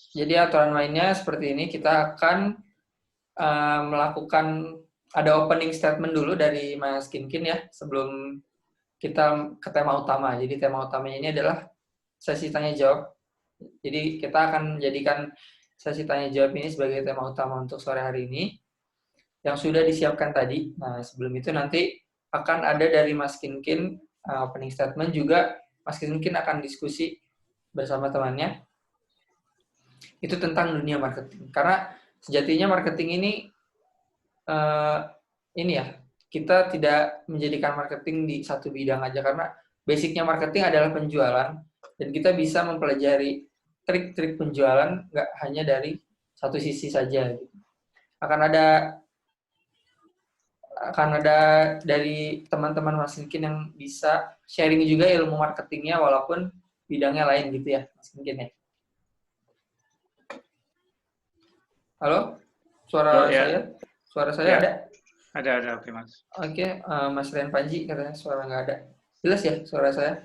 Jadi aturan mainnya seperti ini, kita akan melakukan ada opening statement dulu dari Mas Kinkin ya, sebelum kita ke tema utama. Jadi tema utamanya ini adalah sesi tanya jawab. Jadi kita akan menjadikan sesi tanya jawab ini sebagai tema utama untuk sore hari ini yang sudah disiapkan tadi. Nah, sebelum itu nanti akan ada dari Mas Kinkin opening statement juga. Mas Kinkin akan diskusi bersama temannya itu tentang dunia marketing. Karena sejatinya marketing ini ya, kita tidak menjadikan marketing di satu bidang aja, karena basicnya marketing adalah penjualan, dan kita bisa mempelajari trik-trik penjualan nggak hanya dari satu sisi saja. Akan ada dari teman-teman Mas Kinkin yang bisa sharing juga ilmu marketingnya walaupun bidangnya lain gitu ya, Mas Kinkin ya. Halo, Halo, ya. Suara saya Ya, ada? ada, oke Mas. Oke, Mas Ren Panji katanya suara nggak ada. Jelas ya suara saya?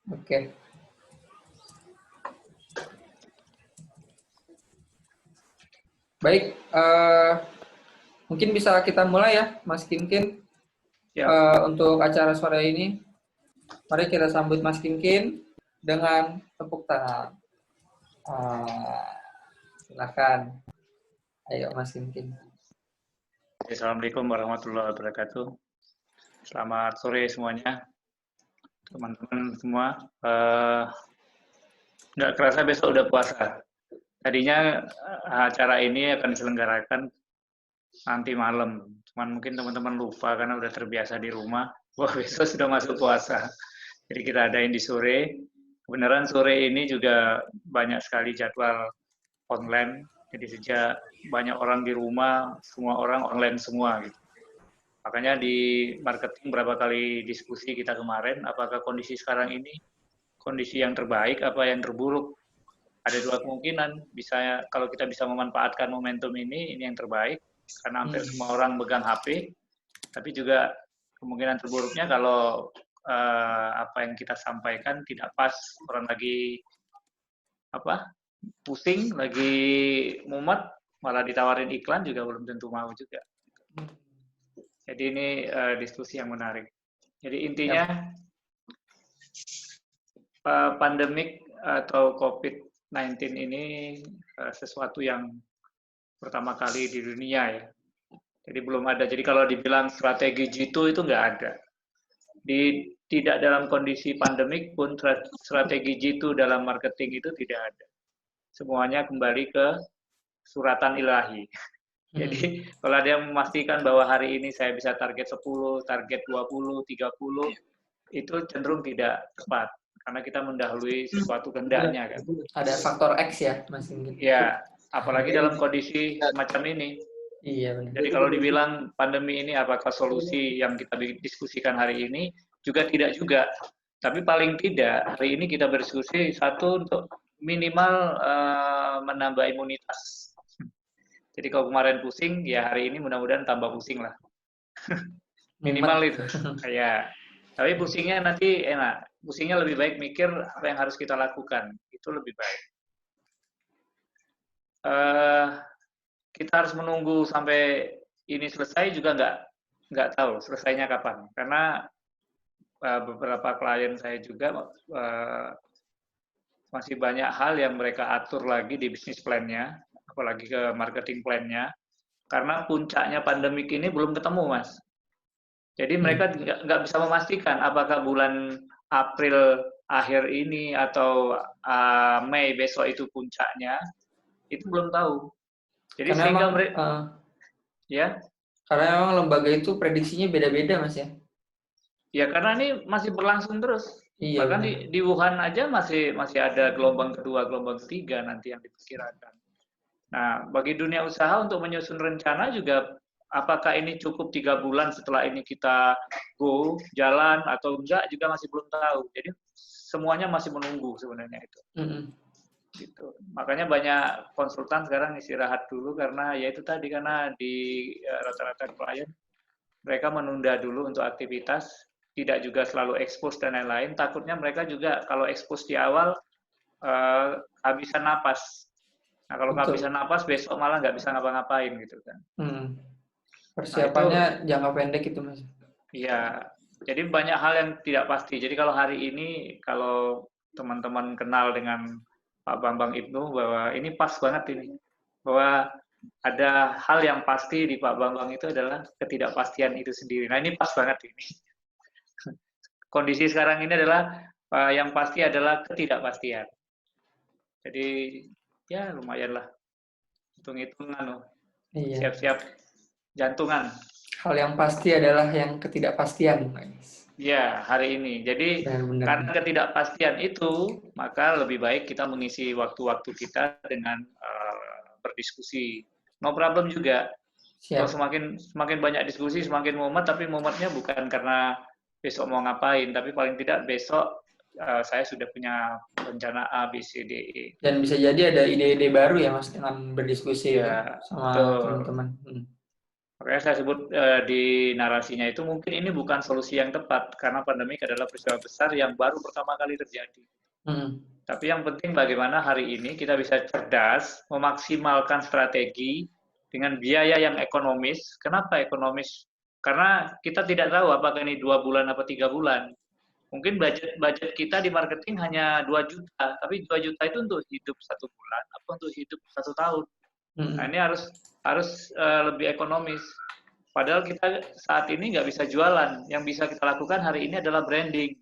Oke. Baik, mungkin bisa kita mulai ya, Mas Kinkin. Ya. Untuk acara sore ini, mari kita sambut Mas Kinkin dengan tepuk tangan. Silakan. Ayo Mas Kinkin. Assalamualaikum warahmatullahi wabarakatuh. Selamat sore semuanya, teman-teman semua. Nggak kerasa besok udah puasa. Tadinya acara ini akan diselenggarakan nanti malam, cuman mungkin teman-teman lupa karena udah terbiasa di rumah. Wah, besok sudah masuk puasa. Jadi kita adain di sore. Kebenaran sore ini juga banyak sekali jadwal online. Jadi sejak banyak orang di rumah, semua orang online semua gitu. Makanya di marketing berapa kali diskusi kita kemarin, apakah kondisi sekarang ini kondisi yang terbaik apa yang terburuk? Ada dua kemungkinan, bisa kalau kita bisa memanfaatkan momentum ini yang terbaik, karena hampir semua orang megang HP, tapi juga kemungkinan terburuknya kalau apa yang kita sampaikan tidak pas, orang lagi pusing, lagi mumet, malah ditawarin iklan juga belum tentu mau juga. Jadi ini diskusi yang menarik. Jadi intinya pandemik atau COVID-19 ini sesuatu yang pertama kali di dunia ya. Jadi belum ada. Jadi kalau dibilang strategi G2 itu nggak ada. Tidak dalam kondisi pandemik pun strategi G2 dalam marketing itu tidak ada. Semuanya kembali ke suratan ilahi. Jadi kalau ada yang memastikan bahwa hari ini saya bisa target 10, target 20, 30, itu cenderung tidak tepat. Karena kita mendahului sesuatu kehendaknya kan. Ada faktor X ya, Mas Kinkin. Ya, apalagi dalam kondisi semacam ini. Iya benar. Jadi kalau dibilang pandemi ini apakah solusi yang kita diskusikan hari ini, juga tidak juga. Tapi paling tidak hari ini kita berdiskusi satu untuk minimal menambah imunitas. Jadi kalau kemarin pusing, ya hari ini mudah-mudahan tambah pusing lah. Minimal itu. Ya. Tapi pusingnya nanti enak. Pusingnya lebih baik mikir apa yang harus kita lakukan. Itu lebih baik. Kita harus menunggu sampai ini selesai juga nggak tahu selesainya kapan. Karena beberapa klien saya juga masih banyak hal yang mereka atur lagi di bisnis plan-nya, apalagi ke marketing plan-nya, karena puncaknya pandemik ini belum ketemu, Mas. Jadi mereka nggak bisa memastikan apakah bulan April akhir ini atau Mei besok itu puncaknya, itu belum tahu. Jadi karena sehingga emang, mereka, ya. Karena memang lembaga itu prediksinya beda-beda, Mas ya. Ya karena ini masih berlangsung terus. Iya, Bahkan di Wuhan aja masih ada gelombang kedua, gelombang ketiga nanti yang diperkirakan. Nah, bagi dunia usaha untuk menyusun rencana juga, apakah ini cukup 3 bulan setelah ini kita go, jalan, atau enggak, juga masih belum tahu. Jadi, semuanya masih menunggu sebenarnya itu. Gitu. Makanya banyak konsultan sekarang istirahat dulu, karena ya itu tadi, karena di rata-rata klien, mereka menunda dulu untuk aktivitas, tidak juga selalu expose dan lain-lain. Takutnya mereka juga kalau expose di awal, kehabisan napas. Nah, kalau Betul. kehabisan napas, besok malah nggak bisa ngapa-ngapain gitu kan. Nah, itu Persiapannya jangka pendek itu, Mas. ya, jadi banyak hal yang tidak pasti. Jadi kalau hari ini, kalau teman-teman kenal dengan Pak Bambang Ibnu, bahwa ini pas banget ini. Bahwa ada hal yang pasti di Pak Bambang itu adalah ketidakpastian itu sendiri. Nah, ini pas banget ini. Kondisi sekarang ini adalah yang pasti adalah ketidakpastian. Jadi ya lumayan lah, hitung-hitungan, Iya. siap-siap jantungan. Hal yang pasti adalah yang ketidakpastian, Mas. Ya, hari ini. Jadi Benar-benar. karena ketidakpastian itu, maka lebih baik kita mengisi waktu-waktu kita dengan berdiskusi. No problem juga. Kalau Siap. semakin banyak diskusi, semakin mumet, tapi mumetnya bukan karena besok mau ngapain, tapi paling tidak besok saya sudah punya rencana A, B, C, D, E. Dan bisa jadi ada ide-ide baru ya, Mas, dengan berdiskusi itu Ya, sama betul. teman-teman. Makanya saya sebut di narasinya itu mungkin ini bukan solusi yang tepat, karena pandemik adalah peristiwa besar yang baru pertama kali terjadi. Tapi yang penting bagaimana hari ini kita bisa cerdas, memaksimalkan strategi dengan biaya yang ekonomis. Kenapa ekonomis? Karena kita tidak tahu apakah ini 2 bulan atau 3 bulan. Mungkin budget kita di marketing hanya 2 juta, tapi 2 juta itu untuk hidup 1 bulan atau untuk hidup 1 tahun. Nah, ini harus lebih ekonomis. Padahal kita saat ini nggak bisa jualan. Yang bisa kita lakukan hari ini adalah branding.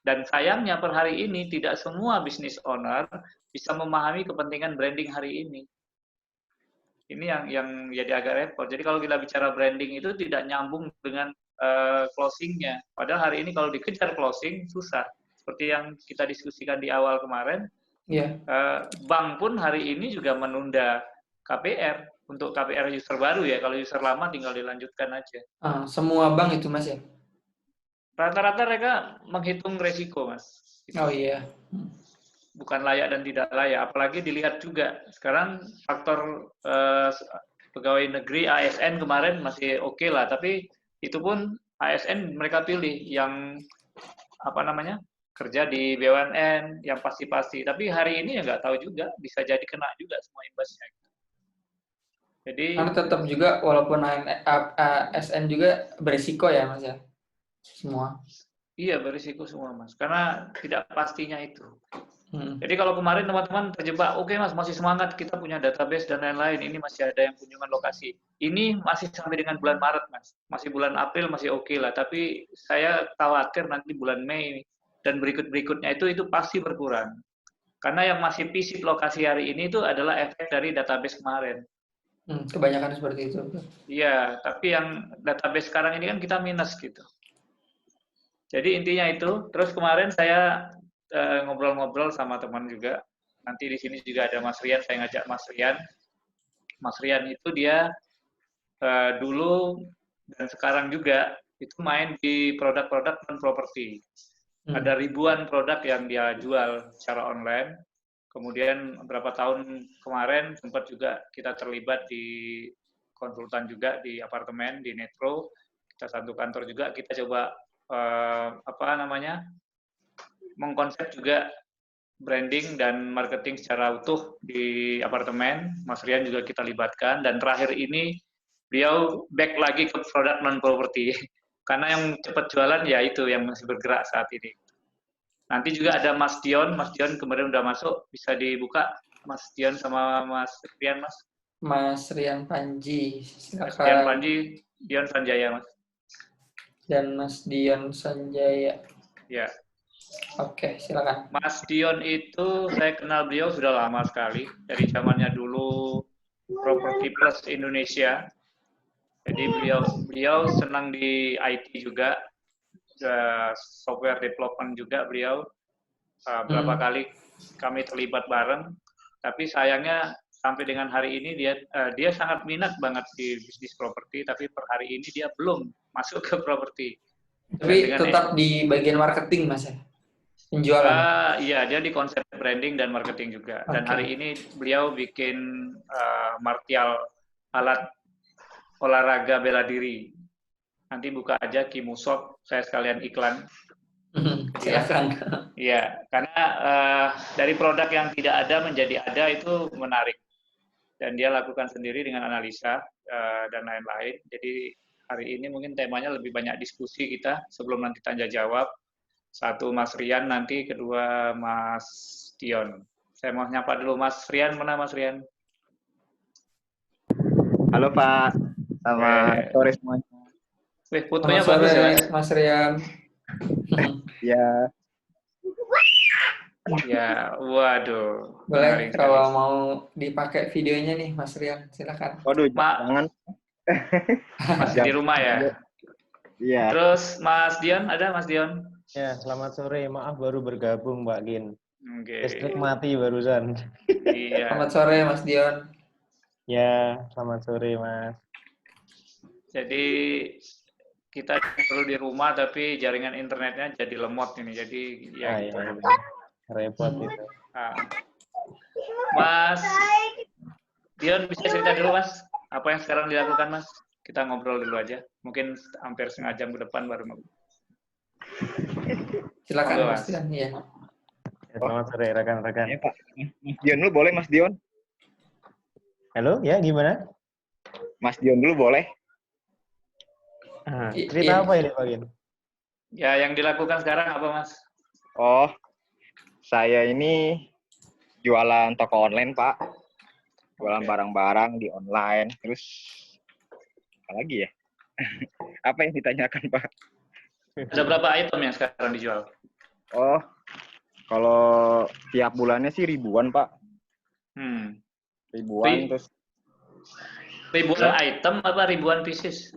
Dan sayangnya per hari ini tidak semua business owner bisa memahami kepentingan branding hari ini. Ini yang jadi agak repot. Jadi kalau kita bicara branding itu tidak nyambung dengan closingnya. Padahal hari ini kalau dikejar closing susah. Seperti yang kita diskusikan di awal kemarin, bank pun hari ini juga menunda KPR untuk KPR user baru ya. Kalau user lama tinggal dilanjutkan aja. Semua bank itu, Mas ya? Rata-rata mereka menghitung resiko, Mas. Oh iya. Bukan layak dan tidak layak. Apalagi dilihat juga sekarang faktor pegawai negeri ASN kemarin masih oke lah, tapi itu pun ASN mereka pilih yang apa namanya kerja di BUMN yang pasti-pasti. Tapi hari ini ya nggak tahu juga, bisa jadi kena juga semua imbasnya. Jadi karena tetap juga walaupun ASN juga berisiko ya, Mas ya, semua. Iya berisiko semua, Mas, karena tidak pastinya itu. Jadi kalau kemarin teman-teman terjebak, oke Mas, masih semangat, kita punya database dan lain-lain, ini masih ada yang kunjungan lokasi. Ini masih sampai dengan bulan Maret, Mas. Masih bulan April masih oke lah, tapi saya khawatir nanti bulan Mei dan berikut-berikutnya itu pasti berkurang. Karena yang masih visit lokasi hari ini itu adalah efek dari database kemarin. Kebanyakan seperti itu. Iya, tapi yang database sekarang ini kan kita minus gitu. Jadi intinya itu, terus kemarin saya ngobrol-ngobrol sama teman juga. Nanti di sini juga ada Mas Rian, saya ngajak Mas Rian. Mas Rian itu dia dulu dan sekarang juga itu main di produk-produk non-property. Ada ribuan produk yang dia jual secara online. Kemudian beberapa tahun kemarin sempat juga kita terlibat di konsultan juga di apartemen, di Netro. Kita satu kantor juga, kita coba mengkonsep juga branding dan marketing secara utuh di apartemen. Mas Rian juga kita libatkan, dan terakhir ini beliau back lagi ke produk non-property. Karena yang cepat jualan ya itu yang masih bergerak saat ini. Nanti juga ada Mas Dion kemarin udah masuk, bisa dibuka Mas Dion sama Mas Rian, Mas. Mas Rian Panji, silakan. Mas Rian Panji, Dion Sanjaya, Mas. Dan Mas Dion Sanjaya. Ya. Oke, silakan. Mas Dion itu saya kenal beliau sudah lama sekali, dari zamannya dulu Property Plus Indonesia. Jadi beliau senang di IT juga, software development juga beliau. Berapa kali kami terlibat bareng, tapi sayangnya sampai dengan hari ini dia sangat minat banget di bisnis properti, tapi per hari ini dia belum masuk ke properti. Tapi tetap di bagian marketing, Mas ya? Penjualan? Iya, dia di konsep branding dan marketing juga. Dan hari ini beliau bikin martial, alat olahraga bela diri. Nanti buka aja Kimushop, saya sekalian iklan. Ya, Silakan. ya, karena dari produk yang tidak ada menjadi ada itu menarik. Dan dia lakukan sendiri dengan analisa dan lain-lain. Jadi hari ini mungkin temanya lebih banyak diskusi kita sebelum nanti tanya jawab. Satu Mas Rian nanti, kedua Mas Dion. Saya mau nyapa dulu Mas Rian, mana Mas Rian? Halo Pak, selamat sore semuanya. Wih, Selamat fotonya sore, bagus ya Mas? Mas Rian. Ya, Ya, waduh, Boleh menarik sekali. kalau mau dipakai videonya nih, Mas Rian, silakan. waduh, Mak, jangan. masih di rumah ya? Iya, Terus Mas Dion, ada Mas Dion? Ya, selamat sore. Maaf baru bergabung, Mbak Gin. Oke. Listrik mati barusan. Iya. Selamat sore, Mas Dion. Ya, selamat sore, Mas. Jadi kita perlu di rumah tapi jaringan internetnya jadi lemot ini. Jadi ya gitu. Ya. Repot itu. Ah. Mas Dion bisa cerita dulu Mas, apa yang sekarang dilakukan Mas? Kita ngobrol dulu aja. Mungkin hampir setengah jam ke depan baru ngobrol. Silakan, Monggo, Mas Mas. Dion. Iya. Ya, selamat sore, rekan-rekan. ya Pak. Mas Dion dulu boleh, Mas Dion? Halo, ya gimana? Mas Dion dulu boleh? Cerita Iya. apa ini, Pak Gin? Ya, yang dilakukan sekarang apa Mas? Oh, saya ini jualan toko online, Pak. Jualan Oke. barang-barang di online. Terus, apa lagi ya? Apa yang ditanyakan, Pak? Ada berapa item yang sekarang dijual? Oh, kalau tiap bulannya sih ribuan, Pak. Ribuan, terus Ribuan item apa ribuan pieces?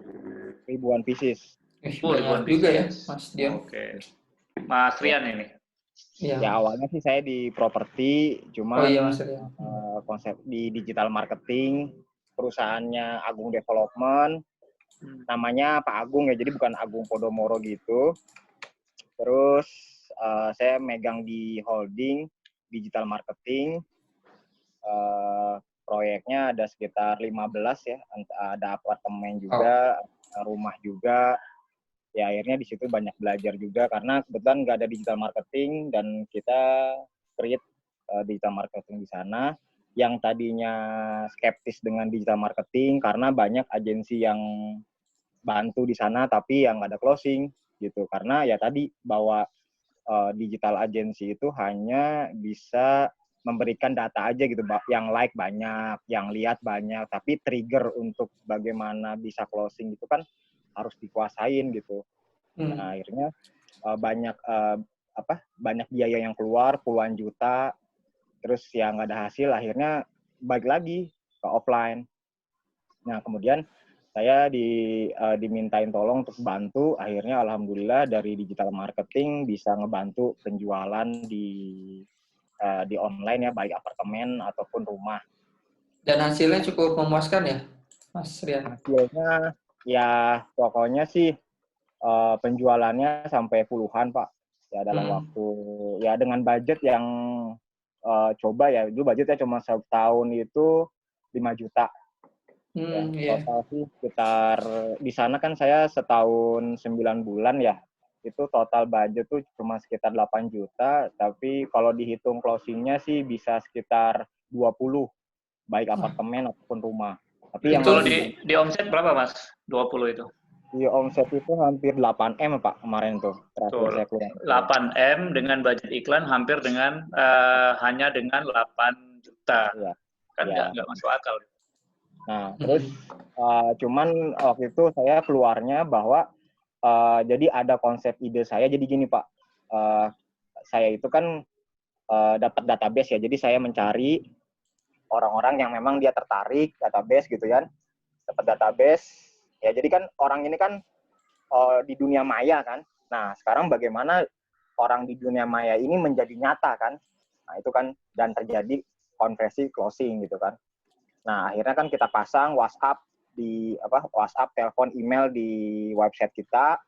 ribuan pieces. Ribuan Banyak juga ya, pieces. Mas Dion. Oke. Mas Rian ini. Iya. Ya, awalnya sih saya di properti, Oh cuman iya, Mas Rian. konsep di digital marketing, perusahaannya Agung Development, namanya Pak Agung ya, jadi bukan Agung Podomoro gitu. Terus saya megang di holding digital marketing, proyeknya ada sekitar 15 ya, ada apartemen juga, rumah juga. Ya akhirnya di situ banyak belajar juga karena kebetulan nggak ada digital marketing dan kita create digital marketing di sana. Yang tadinya skeptis dengan digital marketing karena banyak agensi yang bantu di sana tapi yang nggak ada closing gitu. Karena ya tadi bahwa digital agency itu hanya bisa memberikan data aja gitu, yang like banyak, yang lihat banyak, tapi trigger untuk bagaimana bisa closing itu kan harus dikuasain gitu. Nah akhirnya banyak biaya yang keluar puluhan juta, terus yang nggak ada hasil, akhirnya balik lagi ke offline. Nah kemudian saya dimintain tolong untuk bantu, akhirnya alhamdulillah dari digital marketing bisa ngebantu penjualan di online ya, baik apartemen ataupun rumah. Dan hasilnya cukup memuaskan ya, Mas Rian? Hasilnya ya pokoknya sih penjualannya sampai puluhan Pak, ya dalam waktu ya dengan budget yang coba ya, dulu budgetnya cuma setahun itu 5 juta. Ya, total sih sekitar di sana kan saya setahun 9 bulan ya, itu total budget tuh cuma sekitar 8 juta, tapi kalau dihitung closingnya sih bisa sekitar 20, baik apartemen ataupun rumah. Tapi yang kalau di omset berapa Mas? 20 itu? Di omset itu hampir 8M Pak kemarin tuh, terakhir saya keluar. 8M dengan budget iklan hampir dengan hanya dengan 8 juta. Ya, kan ya. nggak masuk akal. Nah, terus cuman waktu itu saya keluarnya bahwa jadi ada konsep ide saya, jadi gini Pak, saya itu kan dapat database ya, jadi saya mencari orang-orang yang memang dia tertarik database gitu kan, dapat database, ya jadi kan orang ini kan di dunia maya kan, nah sekarang bagaimana orang di dunia maya ini menjadi nyata kan, nah itu kan, dan terjadi konversi closing gitu kan. Nah, akhirnya kan kita pasang WhatsApp WhatsApp, telepon, email di website kita.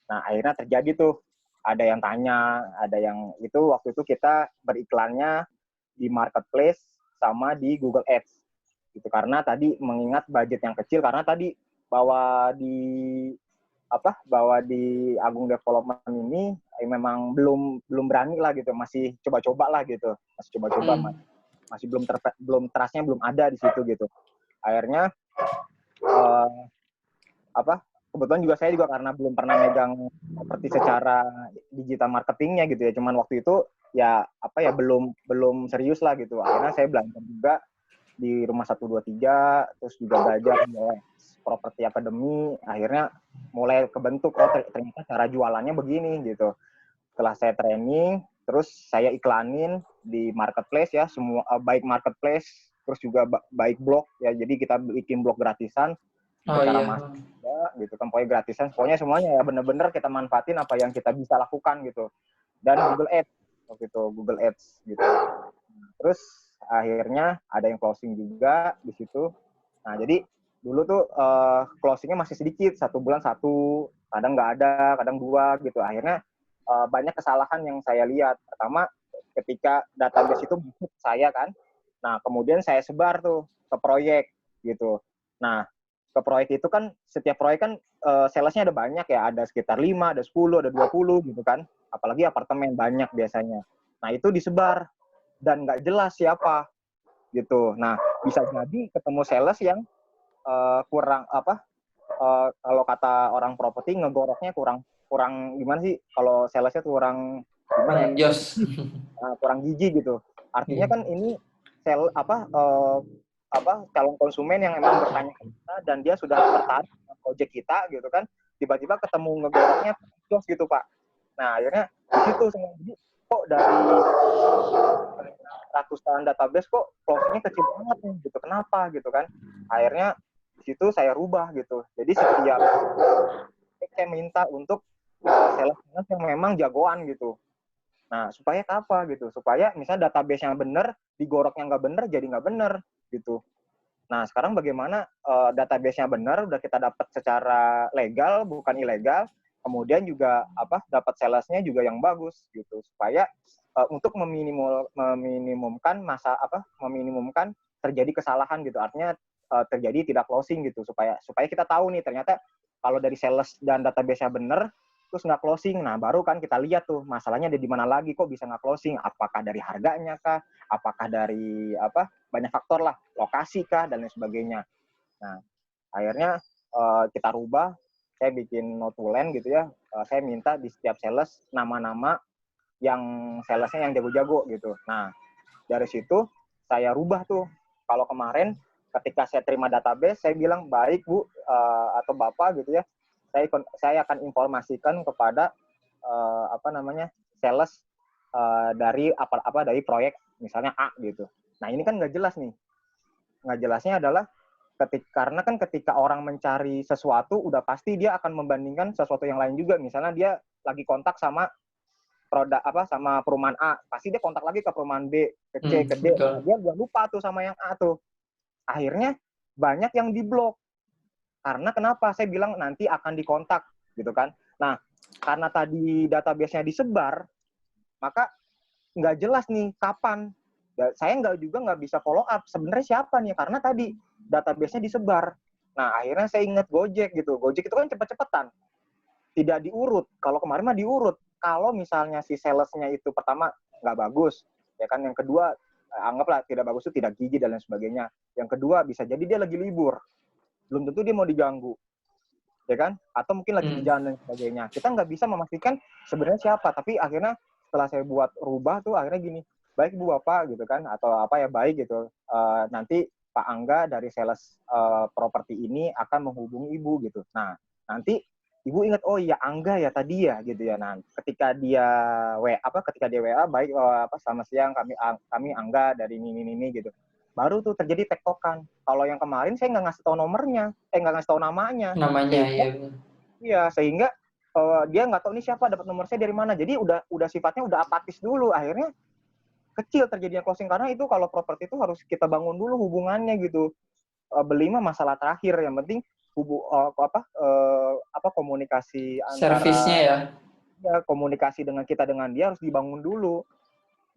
Nah, akhirnya terjadi tuh ada yang tanya, ada yang itu waktu itu kita beriklannya di marketplace sama di Google Ads. Gitu karena tadi mengingat budget yang kecil karena tadi bahwa di bahwa di Agung Development ini memang belum berani lah gitu, masih coba-coba lah gitu, masih coba-coba, masih belum trustnya belum ada di situ gitu. Akhirnya kebetulan juga saya karena belum pernah megang seperti secara digital marketingnya gitu ya, cuman waktu itu ya belum serius lah gitu. Akhirnya saya belajar juga di Rumah 123, terus juga belajar Property Academy. Akhirnya mulai kebentuk, ternyata cara jualannya begini gitu. Setelah saya training, terus saya iklanin di marketplace ya, semua baik marketplace, terus juga baik blog ya. Jadi kita bikin blog gratisan secara masif gitu kan, pokoknya gratisan, pokoknya semuanya ya bener-bener kita manfaatin apa yang kita bisa lakukan gitu. Dan Google Ads waktu itu, Google Ads gitu. Terus akhirnya ada yang closing juga di situ. Nah, jadi dulu tuh closingnya masih sedikit, 1 bulan 1, kadang nggak ada, kadang 2 gitu. Akhirnya banyak kesalahan yang saya lihat. Pertama, ketika database itu masuk saya kan, nah kemudian saya sebar tuh ke proyek gitu. Nah, ke proyek itu kan, setiap proyek kan salesnya ada banyak ya, ada sekitar 5, ada 10, ada 20 gitu kan. Apalagi apartemen banyak biasanya. Nah, itu disebar dan nggak jelas siapa gitu. Nah, bisa jadi ketemu sales yang kurang kalau kata orang properti ngegoroknya kurang gimana sih, kalau salesnya kurang gimana ya? Kurang gigi gitu. Artinya kan ini calon konsumen yang emang bertanya ke kita dan dia sudah tertarik dengan project kita gitu kan, tiba-tiba ketemu ngegoroknya jos gitu Pak. Nah, akhirnya di situ semua, jadi kok dari ratusan database kok closing-nya kecil banget nih gitu, kenapa gitu kan. Akhirnya di situ saya rubah gitu. Jadi setiap saya minta untuk sales yang memang jagoan gitu. Nah, supaya apa gitu? Supaya misalnya database-nya benar, digoroknya nggak benar, jadi nggak benar gitu. Nah, sekarang bagaimana database-nya benar, udah kita dapat secara legal, bukan ilegal, kemudian juga dapat sales-nya juga yang bagus gitu, supaya untuk meminimumkan terjadi kesalahan gitu. Artinya terjadi tidak closing gitu, supaya kita tahu nih ternyata kalau dari sales dan database-nya benar terus nggak closing, nah baru kan kita lihat tuh masalahnya ada di mana lagi, kok bisa nggak closing, apakah dari harganya kah, apakah dari banyak faktor lah, lokasi kah, dan lain sebagainya. Nah, akhirnya kita rubah, saya bikin notulen gitu ya, saya minta di setiap sales nama-nama yang salesnya yang jago-jago gitu. Nah, dari situ saya rubah tuh. Kalau kemarin ketika saya terima database, saya bilang, baik Bu atau Bapak gitu ya, saya akan informasikan kepada sales dari dari proyek misalnya A gitu. Nah, ini kan nggak jelas nih. Nggak jelasnya adalah karena kan ketika orang mencari sesuatu, udah pasti dia akan membandingkan sesuatu yang lain juga. Misalnya dia lagi kontak sama produk sama perumahan A, pasti dia kontak lagi ke perumahan B, ke C, ke D. Nah, dia udah lupa tuh sama yang A tuh. Akhirnya banyak yang diblok. Karena kenapa? Saya bilang nanti akan dikontak gitu kan. Nah, karena tadi database-nya disebar, maka nggak jelas nih kapan. Saya nggak bisa follow up sebenarnya siapa nih, karena tadi database-nya disebar. Nah, akhirnya saya ingat Gojek gitu. Gojek itu kan cepet-cepetan, tidak diurut. Kalau kemarin mah diurut. Kalau misalnya si sales-nya itu pertama nggak bagus, ya kan. Yang kedua, anggaplah tidak bagus itu tidak gigi dan lain sebagainya. Yang kedua, bisa jadi dia lagi libur. Belum tentu dia mau diganggu, ya kan? Atau mungkin lagi di jalan dan sebagainya. Kita nggak bisa memastikan sebenarnya siapa. Tapi akhirnya setelah saya buat rubah tuh, akhirnya gini, baik Bu Bapak gitu kan, atau baik gitu. Nanti Pak Angga dari sales properti ini akan menghubungi Ibu gitu. Nah, nanti Ibu ingat, oh iya Angga ya tadi ya gitu ya. Nah, ketika dia WA, baik selamat siang, kami Angga dari ini gitu. Baru tuh terjadi tektokan. Kalau yang kemarin saya nggak ngasih tahu nomornya, nggak ngasih tahu namanya. Sehingga dia nggak tahu ini siapa, dapat nomor saya dari mana. Jadi udah sifatnya udah apatis dulu. Akhirnya kecil terjadinya closing, karena itu kalau properti itu harus kita bangun dulu hubungannya gitu. Beli mah masalah terakhir, yang penting komunikasi antara servisnya ya. Komunikasi dengan kita dengan dia harus dibangun dulu.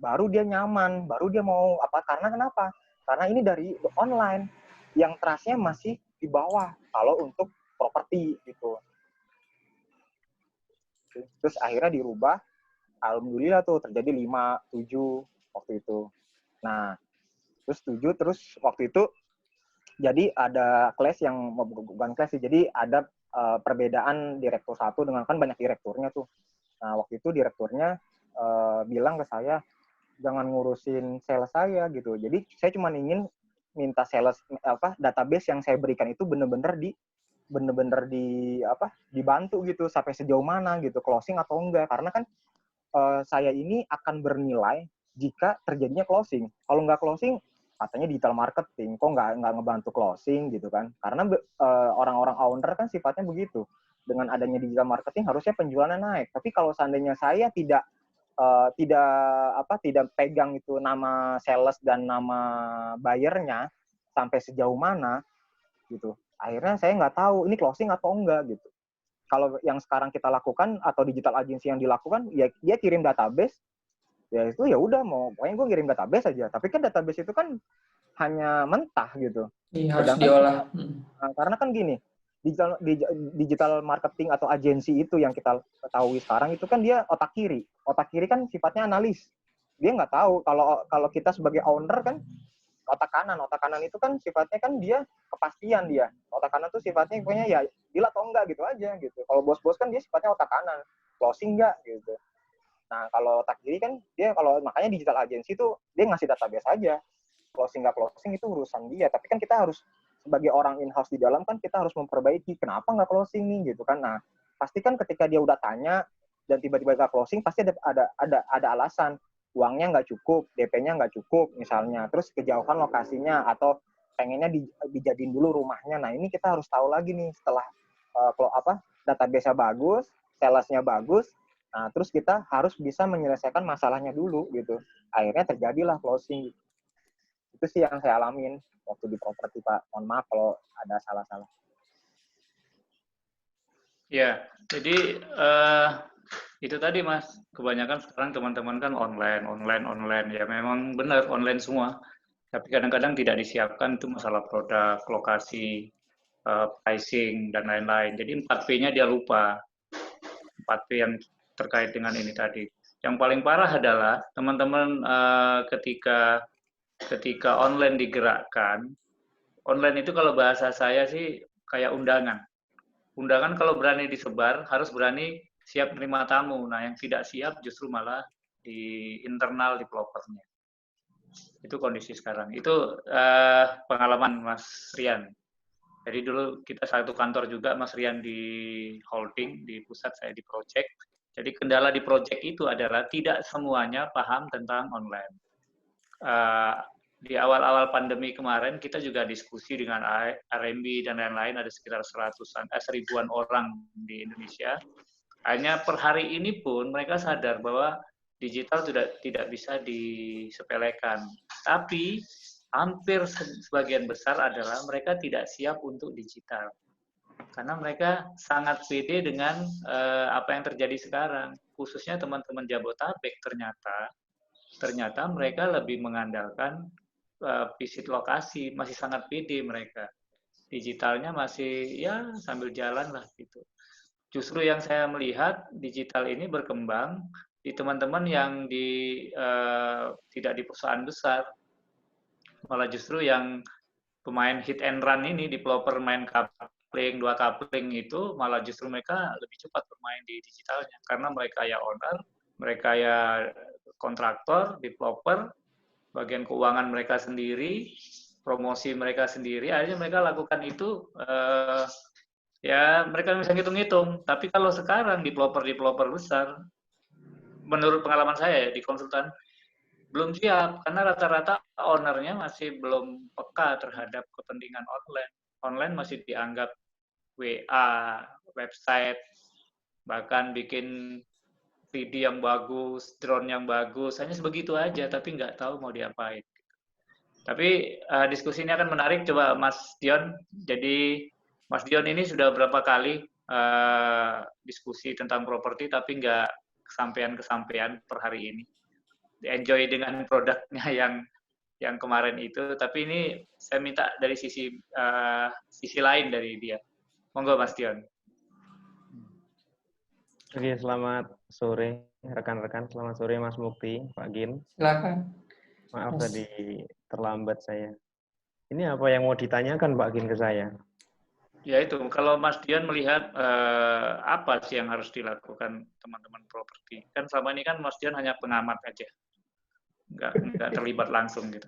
Baru dia nyaman, baru dia mau karena kenapa? Karena ini dari online yang trust-nya masih di bawah kalau untuk properti gitu. Terus akhirnya dirubah, alhamdulillah tuh terjadi 5, 7 waktu itu. Nah, terus 7, terus waktu itu jadi ada clash yang, bukan clash sih, jadi ada perbedaan direktur satu dengan, kan banyak direkturnya tuh. Nah, waktu itu direkturnya bilang ke saya, jangan ngurusin sales saya gitu. Jadi saya cuma ingin minta sales database yang saya berikan itu bener-bener dibantu gitu sampai sejauh mana gitu, closing atau enggak. Karena kan saya ini akan bernilai jika terjadinya closing. Kalau nggak closing, katanya digital marketing, kok nggak ngebantu closing gitu kan. Karena orang-orang owner kan sifatnya begitu. Dengan adanya digital marketing harusnya penjualannya naik. Tapi kalau seandainya saya tidak pegang itu nama sales dan nama buyernya sampai sejauh mana gitu, akhirnya saya nggak tahu ini closing atau enggak gitu. Kalau yang sekarang kita lakukan atau digital agency yang dilakukan, ya dia kirim database, ya itu ya udah, mau pokoknya gue kirim database aja. Tapi kan database itu kan hanya mentah gitu. Iya, harus Sedangkan diolah. karena kan gini, digital marketing atau agensi itu yang kita ketahui sekarang itu kan dia otak kiri. Otak kiri kan sifatnya analis. Dia nggak tahu kalau kita sebagai owner kan otak kanan. Otak kanan itu kan sifatnya kan dia kepastian dia. Otak kanan tuh sifatnya pokoknya ya deal atau enggak gitu aja gitu. Kalau bos-bos kan dia sifatnya otak kanan, closing enggak gitu. Nah, kalau otak kiri kan dia, kalau makanya digital agency itu dia ngasih database aja. Closing nggak closing itu urusan dia. Tapi kan kita harus sebagai orang in-house di dalam kan kita harus memperbaiki kenapa nggak closing nih gitu kan. Nah, pasti kan ketika dia udah tanya dan tiba-tiba nggak closing pasti ada alasan. Uangnya nggak cukup, DP-nya nggak cukup misalnya, terus kejauhan lokasinya atau pengennya dijadiin dulu rumahnya. Nah, ini kita harus tahu lagi nih setelah database-nya bagus, sales-nya bagus. Nah, terus kita harus bisa menyelesaikan masalahnya dulu gitu. Akhirnya terjadilah closing. Itu sih yang saya alamin waktu di properti, Pak. Mohon maaf kalau ada salah-salah. Ya, jadi itu tadi Mas, kebanyakan sekarang teman-teman kan online. Ya memang benar online semua. Tapi kadang-kadang tidak disiapkan itu masalah produk, lokasi, pricing, dan lain-lain. Jadi 4P-nya dia lupa. 4P yang terkait dengan ini tadi. Yang paling parah adalah teman-teman ketika online digerakkan, online itu kalau bahasa saya sih kayak undangan. Undangan kalau berani disebar, harus berani siap menerima tamu. Nah, yang tidak siap justru malah di internal developernya. Itu kondisi sekarang. Itu pengalaman Mas Rian. Jadi dulu kita satu kantor juga, Mas Rian di holding, di pusat, saya di project. Jadi kendala di project itu adalah tidak semuanya paham tentang online. Di awal-awal pandemi kemarin kita juga diskusi dengan RMB dan lain-lain, ada sekitar 1000-an orang di Indonesia. Hanya per hari ini pun mereka sadar bahwa digital tidak bisa disepelekan. Tapi hampir sebagian besar adalah mereka tidak siap untuk digital. Karena mereka sangat pede dengan apa yang terjadi sekarang. Khususnya teman-teman Jabotabek ternyata mereka lebih mengandalkan visit lokasi, masih sangat pede mereka. Digitalnya masih ya sambil jalan lah gitu. Justru yang saya melihat digital ini berkembang di teman-teman yang tidak di perusahaan besar. Malah justru yang pemain hit and run ini, developer main coupling, 2 coupling itu malah justru mereka lebih cepat bermain di digitalnya. Karena mereka ya owner, mereka ya kontraktor, developer, bagian keuangan mereka sendiri, promosi mereka sendiri, akhirnya mereka lakukan itu, ya mereka bisa ngitung-ngitung. Tapi kalau sekarang developer besar, menurut pengalaman saya ya di konsultan, belum siap, karena rata-rata ownernya masih belum peka terhadap kepentingan online. Online masih dianggap WA, website, bahkan bikin video yang bagus, drone yang bagus, hanya sebegitu aja, tapi nggak tahu mau diapain. Tapi diskusi ini akan menarik, coba Mas Dion. Jadi Mas Dion ini sudah berapa kali diskusi tentang properti, tapi nggak kesampaian per hari ini. Enjoy dengan produknya yang kemarin itu, tapi ini saya minta dari sisi lain dari dia. Monggo Mas Dion. Oke, selamat sore rekan-rekan. Selamat sore Mas Mukti, Pak Gin. Silakan. Maaf Mas. tadi terlambat saya. Ini apa yang mau ditanyakan Pak Gin ke saya? Ya itu, kalau Mas Dian melihat apa sih yang harus dilakukan teman-teman properti? Kan selama ini kan Mas Dian hanya pengamat aja, nggak terlibat langsung gitu.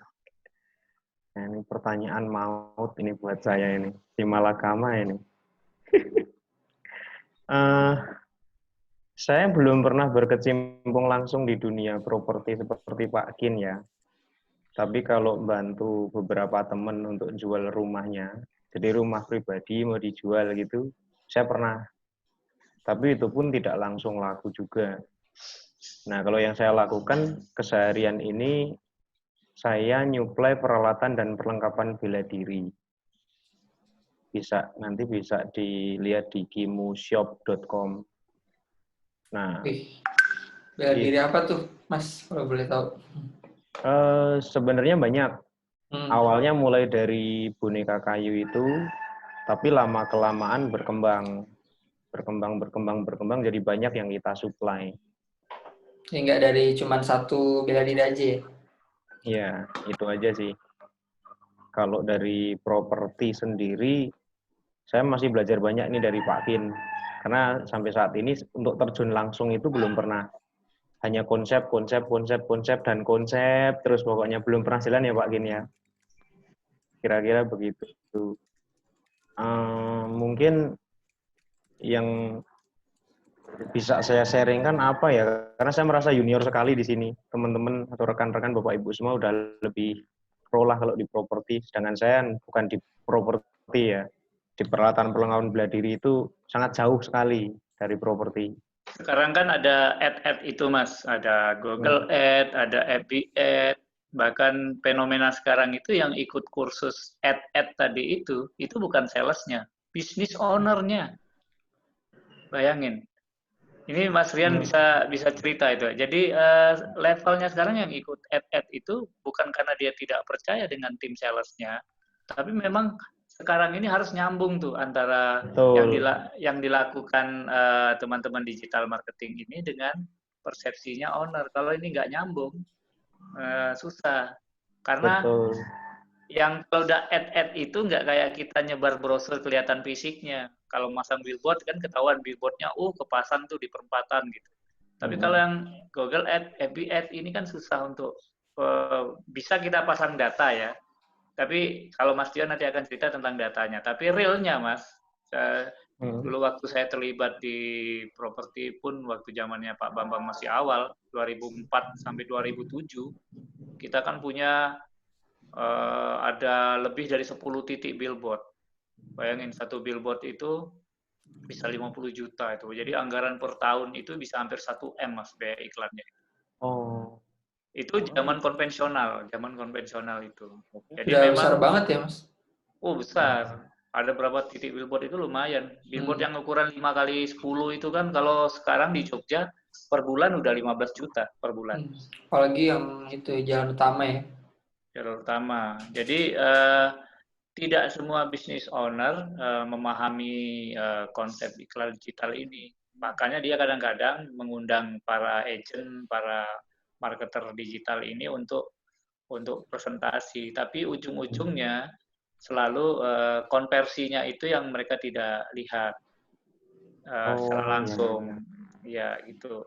Nah, ini pertanyaan maut ini buat saya ini. Di Malakama ini. Saya belum pernah berkecimpung langsung di dunia properti seperti Pak Gin ya. Tapi kalau bantu beberapa teman untuk jual rumahnya, jadi rumah pribadi mau dijual gitu, saya pernah. Tapi itu pun tidak langsung laku juga. Nah, kalau yang saya lakukan keseharian ini, saya nyuplai peralatan dan perlengkapan bela diri. Nanti bisa dilihat di kimushop.com. Nah, Bela diri apa tuh, Mas? Kalau boleh tahu. sebenarnya banyak. Awalnya mulai dari boneka kayu itu, tapi lama-kelamaan berkembang, jadi banyak yang kita supply. Nggak dari cuma satu bela diri aja ya? Ya, itu aja sih. Kalau dari properti sendiri, saya masih belajar banyak nih dari Pak Kin. Karena sampai saat ini untuk terjun langsung itu belum pernah. Hanya konsep, dan konsep, terus pokoknya belum pernah jalan ya Pak Kin ya. Kira-kira begitu. Mungkin yang bisa saya sharingkan apa ya? Karena saya merasa junior sekali di sini. Teman-teman atau rekan-rekan Bapak Ibu semua udah lebih pro lah kalau di properti. Sedangkan saya bukan di properti ya. Di peralatan perlengkapan bela diri itu sangat jauh sekali dari properti. Sekarang kan ada ad itu Mas, ada Google Ad, ada FB Ad, bahkan fenomena sekarang itu yang ikut kursus ad tadi itu bukan salesnya, bisnis ownernya. Bayangin. Ini Mas Rian bisa cerita itu. Jadi levelnya sekarang yang ikut ad itu bukan karena dia tidak percaya dengan tim salesnya, tapi memang sekarang ini harus nyambung tuh antara yang dilakukan teman-teman digital marketing ini dengan persepsinya owner. Kalau ini nggak nyambung, susah. Karena yang kalau udah ad itu nggak kayak kita nyebar brosur kelihatan fisiknya. Kalau masang billboard kan ketahuan billboardnya, kepasang tuh di perempatan gitu. Tapi kalau yang Google Ad, FB Ad ini kan susah untuk bisa kita pasang data ya. Tapi kalau Mas Dion nanti akan cerita tentang datanya. Tapi realnya Mas, dulu waktu saya terlibat di properti pun waktu zamannya Pak Bambang masih awal, 2004 sampai 2007, kita kan punya ada lebih dari 10 titik billboard. Bayangin satu billboard itu bisa 50 juta itu. Jadi anggaran per tahun itu bisa hampir 1 M Mas biaya iklannya. Itu zaman konvensional itu. Jadi Udah memang besar banget ya, Mas? Besar. Ada berapa titik billboard itu lumayan. Billboard yang ukuran 5x10 itu kan kalau sekarang di Jogja per bulan udah 15 juta per bulan. Apalagi yang itu jalan utama ya. Jalan utama. Jadi tidak semua business owner memahami konsep iklan digital ini. Makanya dia kadang-kadang mengundang para agent, para marketer digital ini untuk presentasi. Tapi ujung-ujungnya selalu konversinya itu yang mereka tidak lihat secara langsung. Ya, gitu.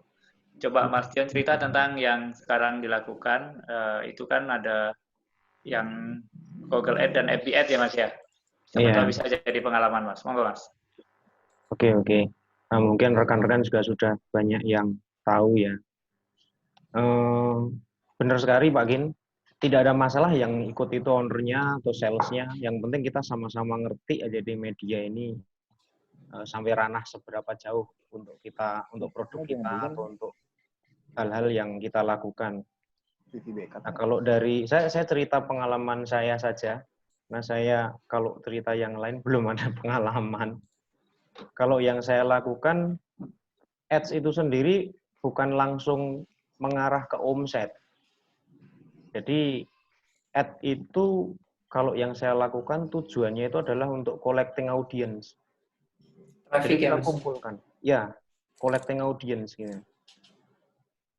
Coba Mas Dian cerita tentang yang sekarang dilakukan. Itu kan ada yang Google Ad dan FB Ad ya Mas ya. Siapa tahu bisa jadi pengalaman Mas. Monggo Mas. Oke. Nah, mungkin rekan-rekan juga sudah banyak yang tahu ya. Benar sekali Pak Gin. Tidak ada masalah yang ikut itu ownernya atau salesnya. Yang penting kita sama-sama ngerti aja di media ini sampai ranah seberapa jauh untuk kita, untuk produk kita atau untuk hal-hal yang kita lakukan. Nah, kalau dari saya cerita pengalaman saya saja. Nah, saya kalau cerita yang lain belum ada pengalaman. Kalau yang saya lakukan, ads itu sendiri bukan langsung mengarah ke omset. Jadi ad itu kalau yang saya lakukan tujuannya itu adalah untuk collecting audience. Jadi kita kumpulkan. Ya, collecting audience gitu.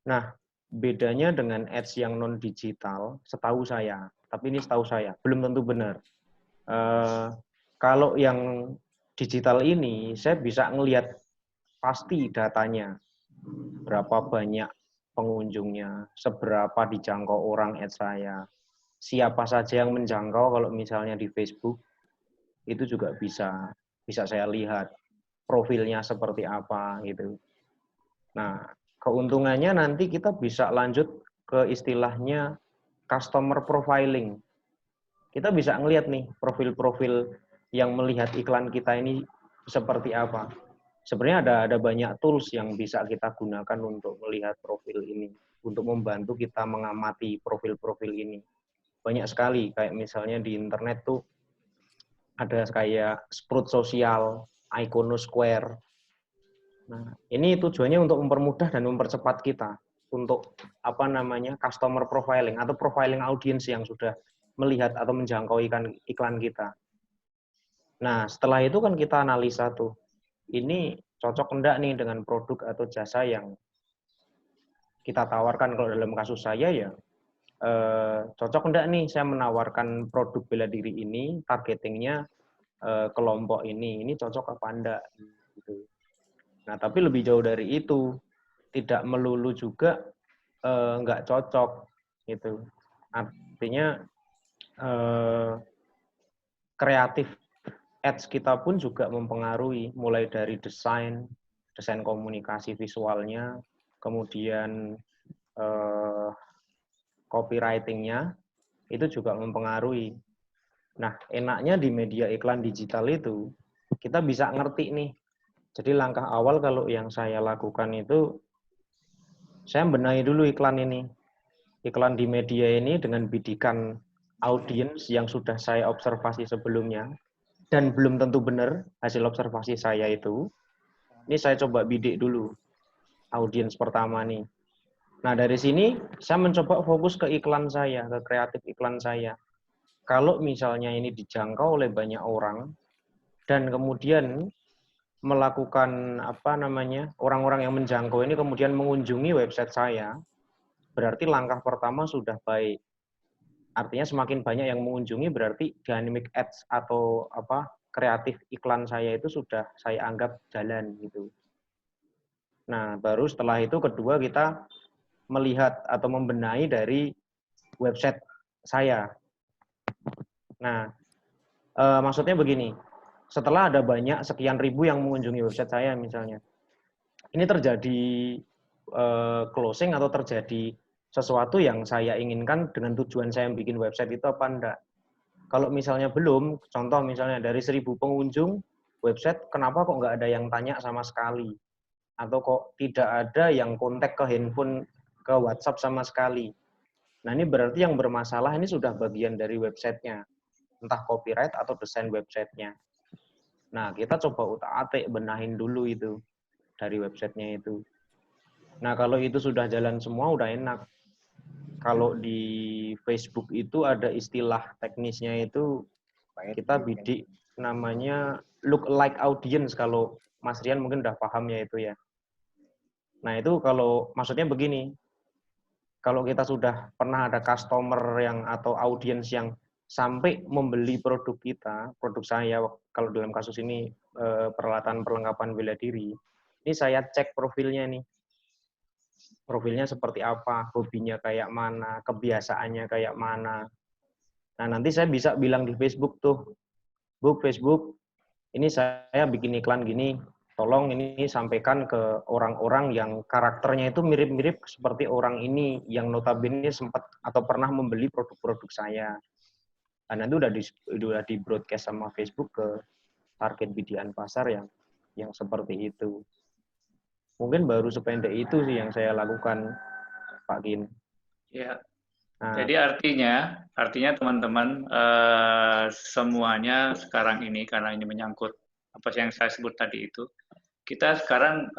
Nah, bedanya dengan ads yang non digital, setahu saya, tapi ini setahu saya belum tentu benar. Kalau yang digital ini, saya bisa ngelihat pasti datanya, berapa banyak pengunjungnya, seberapa dijangkau orang ads saya, siapa saja yang menjangkau. Kalau misalnya di Facebook itu juga bisa saya lihat profilnya seperti apa gitu. Nah, keuntungannya nanti kita bisa lanjut ke istilahnya customer profiling. Kita bisa ngelihat nih profil-profil yang melihat iklan kita ini seperti apa. Sebenarnya ada banyak tools yang bisa kita gunakan untuk melihat profil ini, untuk membantu kita mengamati profil-profil ini. Banyak sekali, kayak misalnya di internet tuh ada kayak Sprout Social, Iconosquare. Nah, ini tujuannya untuk mempermudah dan mempercepat kita untuk customer profiling atau profiling audience yang sudah melihat atau menjangkau iklan kita. Nah, setelah itu kan kita analisa tuh, ini cocok enggak nih dengan produk atau jasa yang kita tawarkan. Kalau dalam kasus saya ya, cocok enggak nih saya menawarkan produk bela diri ini, targetingnya kelompok ini cocok apa enggak gitu. Nah, tapi lebih jauh dari itu, tidak melulu juga enggak cocok gitu. Artinya kreatif ads kita pun juga mempengaruhi, mulai dari desain komunikasi visualnya, kemudian copywriting-nya, itu juga mempengaruhi. Nah, enaknya di media iklan digital itu, kita bisa ngerti nih. Jadi langkah awal kalau yang saya lakukan itu, saya benahi dulu iklan ini. Iklan di media ini dengan bidikan audiens yang sudah saya observasi sebelumnya, dan belum tentu benar hasil observasi saya itu. Ini saya coba bidik dulu audiens pertama nih. Nah, dari sini saya mencoba fokus ke iklan saya, ke kreatif iklan saya. Kalau misalnya ini dijangkau oleh banyak orang dan kemudian melakukan orang-orang yang menjangkau ini kemudian mengunjungi website saya, berarti langkah pertama sudah baik. Artinya semakin banyak yang mengunjungi berarti dynamic ads atau kreatif iklan saya itu sudah saya anggap jalan gitu. Nah, baru setelah itu kedua kita melihat atau membenahi dari website saya. Nah, maksudnya begini, setelah ada banyak sekian ribu yang mengunjungi website saya misalnya, ini terjadi closing atau terjadi sesuatu yang saya inginkan dengan tujuan saya bikin website itu apa enggak. Kalau misalnya belum, contoh misalnya dari 1.000 pengunjung website, kenapa kok nggak ada yang tanya sama sekali? Atau kok tidak ada yang kontak ke handphone, ke WhatsApp sama sekali? Nah, ini berarti yang bermasalah ini sudah bagian dari websitenya. Entah copyright atau desain websitenya. Nah, kita coba utak-atik benahin dulu itu dari websitenya itu. Nah, kalau itu sudah jalan semua, udah enak. Kalau di Facebook itu ada istilah teknisnya itu, kita bidik namanya look like audience. Kalau Mas Rian mungkin udah paham ya itu ya. Nah, itu kalau maksudnya begini, kalau kita sudah pernah ada customer yang atau audience yang sampai membeli produk kita, produk saya, kalau dalam kasus ini peralatan perlengkapan bela diri, ini saya cek profilnya nih. Profilnya seperti apa, hobinya kayak mana, kebiasaannya kayak mana. Nah, nanti saya bisa bilang di Facebook tuh, Facebook, ini saya bikin iklan gini, tolong ini sampaikan ke orang-orang yang karakternya itu mirip-mirip seperti orang ini, yang notabene sempat atau pernah membeli produk-produk saya. Nah, itu udah di broadcast sama Facebook ke target bidikan pasar yang seperti itu. Mungkin baru sependek itu sih yang saya lakukan, Pak Gin. Ya. Nah, jadi artinya teman-teman semuanya sekarang ini, karena ini menyangkut apa yang saya sebut tadi itu, kita sekarang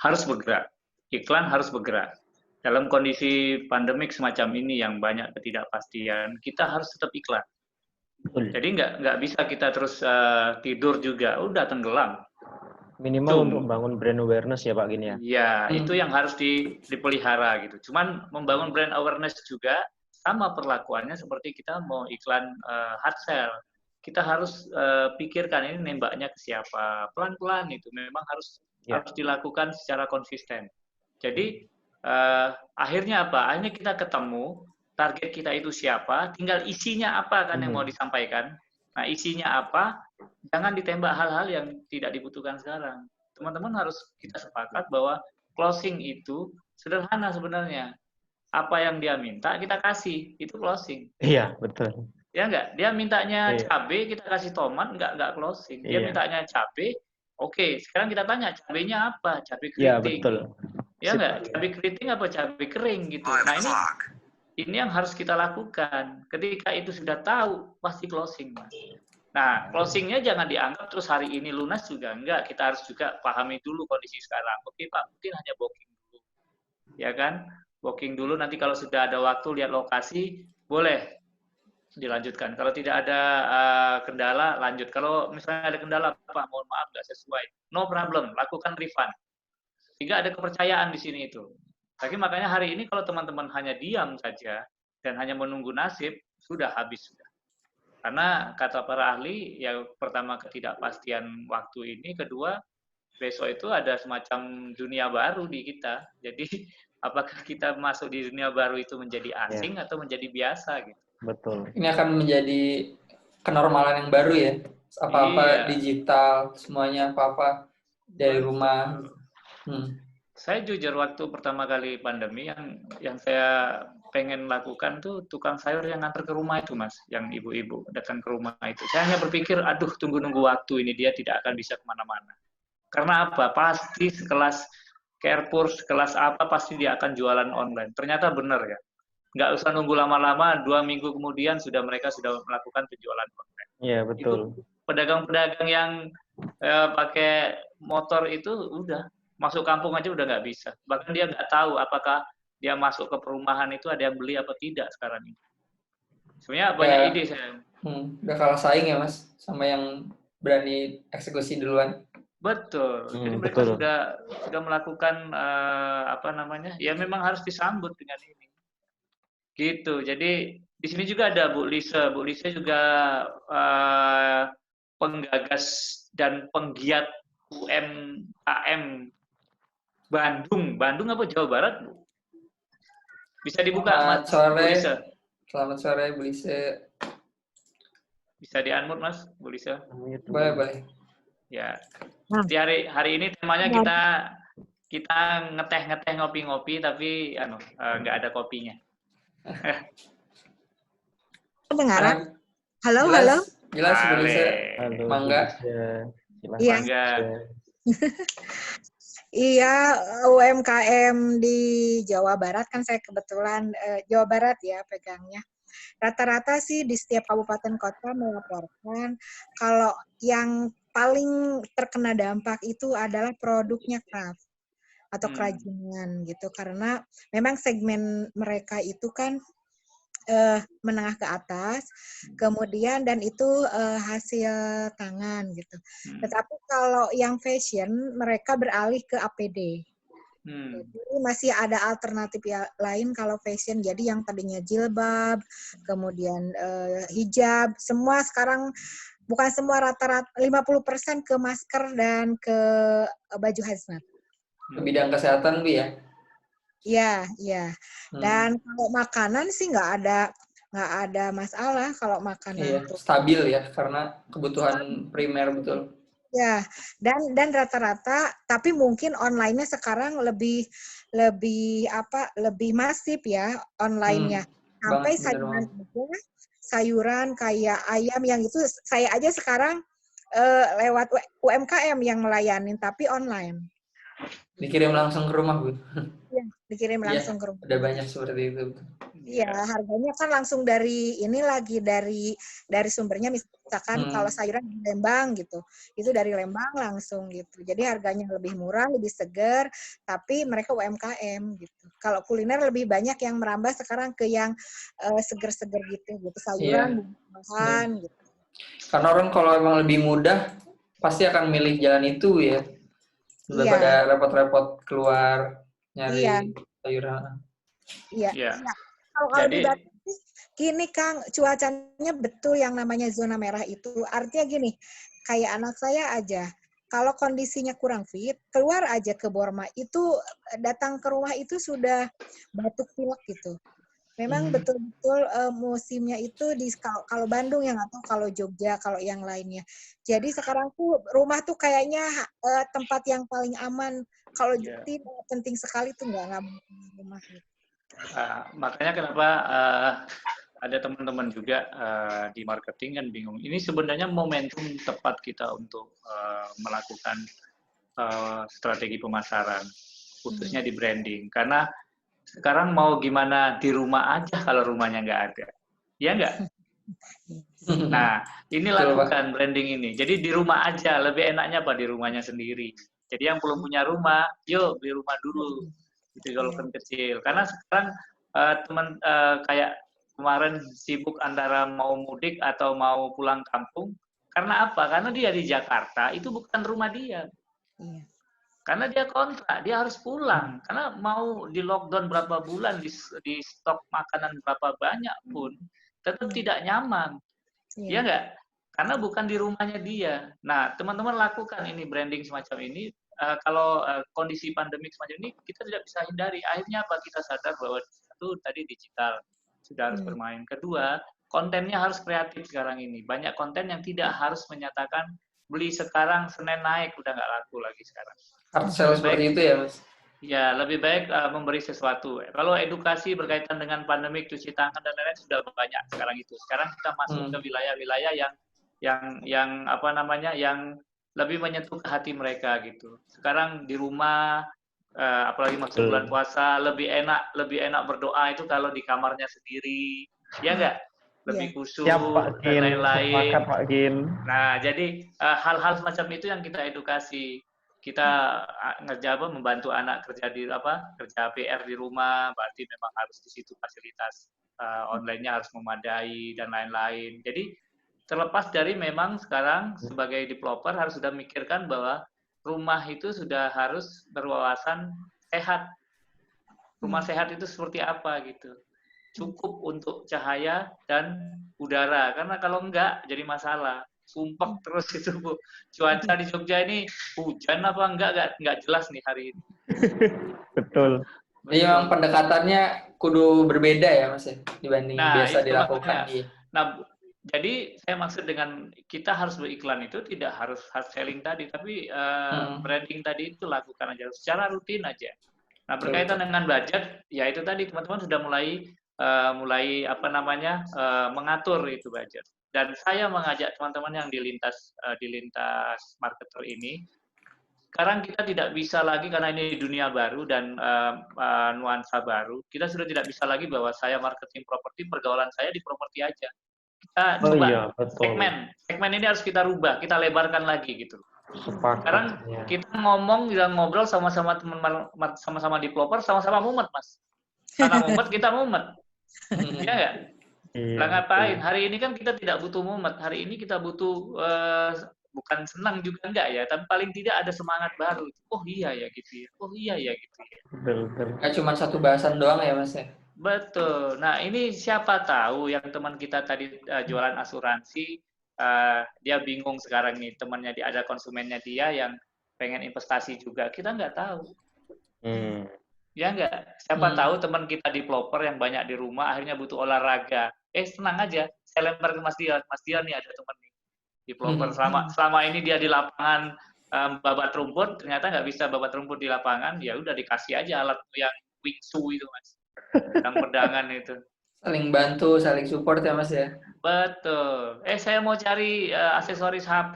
harus bergerak. Iklan harus bergerak. Dalam kondisi pandemik semacam ini yang banyak ketidakpastian, kita harus tetap iklan. Jadi nggak bisa kita terus tidur juga, udah tenggelam. Minimal Itu. untuk membangun brand awareness ya Pak Gin ya. Ya, itu yang harus dipelihara gitu. Cuman membangun brand awareness juga sama perlakuannya seperti kita mau iklan hard sell. Kita harus pikirkan ini nembaknya ke siapa. Pelan-pelan itu memang harus dilakukan secara konsisten. Jadi akhirnya apa? Akhirnya kita ketemu target kita itu siapa, tinggal isinya apa kan yang mau disampaikan. Nah, isinya apa? Jangan ditembak hal-hal yang tidak dibutuhkan sekarang. Teman-teman harus kita sepakat bahwa closing itu sederhana sebenarnya. Apa yang dia minta kita kasih, itu closing. Iya, betul. Ya enggak? Dia mintanya cabai, kita kasih tomat, enggak closing. Dia mintanya cabai, oke. Sekarang kita tanya, cabainya apa? Cabai keriting. Iya, betul. Ya enggak? Cabai keriting apa cabai kering gitu. Nah, ini yang harus kita lakukan. Ketika itu sudah tahu, pasti closing, Mas. Nah, closingnya jangan dianggap terus hari ini lunas juga enggak. Kita harus juga pahami dulu kondisi sekarang. Oke Pak, mungkin hanya booking dulu. Ya kan? Booking dulu, nanti kalau sudah ada waktu lihat lokasi, boleh dilanjutkan. Kalau tidak ada kendala, lanjut. Kalau misalnya ada kendala, Pak, mohon maaf nggak sesuai. No problem, lakukan refund. Sehingga ada kepercayaan di sini itu. Tapi makanya hari ini kalau teman-teman hanya diam saja dan hanya menunggu nasib, sudah habis sudah. Karena kata para ahli, ya pertama ketidakpastian waktu ini, kedua besok itu ada semacam dunia baru di kita. Jadi apakah kita masuk di dunia baru itu menjadi asing atau menjadi biasa gitu. Betul. Ini akan menjadi kenormalan yang baru ya. Apa-apa digital, semuanya apa-apa dari rumah. Saya jujur waktu pertama kali pandemi yang saya pengen lakukan tuh tukang sayur yang nganter ke rumah itu Mas, yang ibu-ibu datang ke rumah itu. Saya hanya berpikir, aduh tunggu-nunggu waktu ini dia tidak akan bisa kemana-mana. Karena apa? Pasti sekelas Carrefour, sekelas apa pasti dia akan jualan online. Ternyata benar ya. Nggak usah nunggu lama-lama, 2 minggu kemudian mereka sudah melakukan penjualan online. Iya betul. Itu pedagang-pedagang yang pakai motor itu udah masuk kampung aja udah nggak bisa. Bahkan dia nggak tahu apakah dia masuk ke perumahan itu ada yang beli apa tidak sekarang ini. Sebenarnya banyak ide saya. Udah kalah saing ya Mas, sama yang berani eksekusi duluan. Betul. Jadi mereka sudah melakukan ya memang harus disambut dengan ini. Gitu. Jadi di sini juga ada Bu Lisa. Bu Lisa juga penggagas dan penggiat UMKM Bandung apa Jawa Barat, Bu? Bisa dibuka, Mas Bu Lisa. Selamat sore, Bu Lisa. Bisa di-unmute, Mas, Bu Lisa? Boleh. Ya. Jadi hari ini temanya kita ngeteh-ngeteh ngopi-ngopi tapi nggak ada kopinya. Kedengaran? Halo. Jelas, Bu Lisa. Halo, Mangga. Iya. Mangga. Iya, UMKM di Jawa Barat kan saya kebetulan Jawa Barat ya pegangnya. Rata-rata sih di setiap kabupaten kota melaporkan kalau yang paling terkena dampak itu adalah produknya craft atau kerajinan gitu, karena memang segmen mereka itu kan menengah ke atas, kemudian dan itu hasil tangan gitu. Tetapi kalau yang fashion mereka beralih ke APD. Jadi masih ada alternatif lain kalau fashion. Jadi yang tadinya jilbab, kemudian hijab, semua sekarang bukan semua, rata-rata 50% ke masker dan ke baju hazmat. Bidang kesehatan, Bu ya? Iya. Dan kalau makanan sih nggak ada masalah kalau makanan itu. Stabil ya, karena kebutuhan primer betul. Ya, dan rata-rata, tapi mungkin online-nya sekarang lebih masif ya online-nya. Sampai sayuran kayak ayam yang itu saya aja sekarang lewat UMKM yang melayanin tapi online. Dikirim langsung ke rumah, Bu. Iya, dikirim langsung ke rumah. Ada banyak seperti itu. Iya, harganya kan langsung dari sumbernya, misalkan kalau sayuran di Lembang gitu, itu dari Lembang langsung gitu. Jadi harganya lebih murah, lebih segar, tapi mereka UMKM gitu. Kalau kuliner lebih banyak yang merambah sekarang ke yang seger-seger gitu, sayuran, buah-buahan gitu. Karena orang kalau emang lebih mudah, pasti akan milih jalan itu ya. Daripada repot-repot keluar nyari Iya. sayuran. Iya. Ya. Kalau di Jadi Batam gini Kang, cuacanya betul yang namanya zona merah itu. Artinya gini, kayak anak saya aja, kalau kondisinya kurang fit, keluar aja ke Borma, itu datang ke rumah itu sudah batuk pilek gitu. Memang betul-betul musimnya itu kalau Bandung yang atau kalau Jogja, kalau yang lainnya. Jadi sekarang tuh rumah tuh kayaknya tempat yang paling aman. Kalau tidak penting sekali tuh nggak rumah. makanya kenapa ada teman-teman juga di marketing kan bingung. Ini sebenarnya momentum tepat kita untuk melakukan strategi pemasaran, khususnya di branding. Karena sekarang mau gimana di rumah aja kalau rumahnya nggak ada. Ya nggak? Nah, ini lakukan branding ini. Jadi di rumah aja, lebih enaknya apa di rumahnya sendiri. Jadi yang belum punya rumah, yuk di rumah dulu. Gitu kalau kan kecil. Karena sekarang kayak kemarin sibuk antara mau mudik atau mau pulang kampung. Karena apa? Karena dia di Jakarta, itu bukan rumah dia. Karena dia kontrak, dia harus pulang. Karena mau di lockdown berapa bulan, di stok makanan berapa banyak pun, tetap tidak nyaman. Iya nggak? Karena bukan di rumahnya dia. Nah, teman-teman lakukan ini branding semacam ini. Kalau kondisi pandemik semacam ini, kita tidak bisa hindari. Akhirnya apa? Kita sadar bahwa satu tadi digital sudah harus bermain. Kedua, kontennya harus kreatif sekarang ini. Banyak konten yang tidak harus menyatakan beli sekarang, Senin naik, udah nggak laku lagi sekarang. Hard sell seperti itu ya, Mas? Ya, lebih baik memberi sesuatu. Kalau edukasi berkaitan dengan pandemik, cuci tangan dan lain-lain sudah banyak sekarang itu. Sekarang kita masuk ke wilayah-wilayah yang apa namanya, yang lebih menyentuh ke hati mereka gitu. Sekarang di rumah, apalagi masuk bulan puasa, lebih enak berdoa itu kalau di kamarnya sendiri, ya enggak? Lebih khusyuk dan lain-lain. Nah, jadi hal-hal semacam itu yang kita edukasi. Kita membantu anak kerja PR di rumah, berarti memang harus di situ fasilitas online-nya harus memadai dan lain-lain. Jadi terlepas dari memang sekarang sebagai developer harus sudah memikirkan bahwa rumah itu sudah harus berwawasan sehat. Rumah sehat itu seperti apa gitu. Cukup untuk cahaya dan udara, karena kalau enggak jadi masalah. Sumpek terus itu, Bu. Cuaca di Jogja ini hujan apa enggak jelas nih hari ini. Betul. Jadi memang pendekatannya kudu berbeda ya, Mas ya, dibanding biasa dilakukan. Nah, jadi saya maksud dengan kita harus beriklan itu tidak harus hard selling tadi, tapi branding tadi itu lakukan aja secara rutin aja. Nah, berkaitan dengan budget, ya itu tadi teman-teman sudah mulai mengatur itu budget. Dan saya mengajak teman-teman yang di lintas marketer ini, sekarang kita tidak bisa lagi karena ini dunia baru dan nuansa baru, kita sudah tidak bisa lagi bahwa saya marketing properti, pergaulan saya di properti aja. Kita coba segmen ini harus kita rubah, kita lebarkan lagi gitu. Sekarang kita ngobrol sama-sama teman, sama-sama developer, sama-sama mumet, Mas. Karena mumet kita mumet. Iya nggak? Lah ngapain? Hari ini kan kita tidak butuh mumet. Hari ini kita butuh bukan senang juga enggak ya, tapi paling tidak ada semangat baru. Oh iya ya gitu ya. Oh iya ya gitu ya. Betul. Nggak cuma satu bahasan doang ya, Mas ya? Betul. Nah, ini siapa tahu yang teman kita tadi jualan asuransi, dia bingung sekarang nih, temannya ada konsumennya dia yang pengen investasi juga. Kita nggak tahu. Ya enggak? Siapa tahu teman kita developer yang banyak di rumah akhirnya butuh olahraga. Senang aja. Saya lempar ke Mas Dian. Mas Dian nih ada teman nih developer selama ini dia di lapangan babat rumput, ternyata nggak bisa babat rumput di lapangan, ya udah dikasih aja alat yang wingsu itu, Mas. Pedang-pedangan itu. Saling bantu, saling support ya, Mas ya? Betul. Saya mau cari aksesoris HP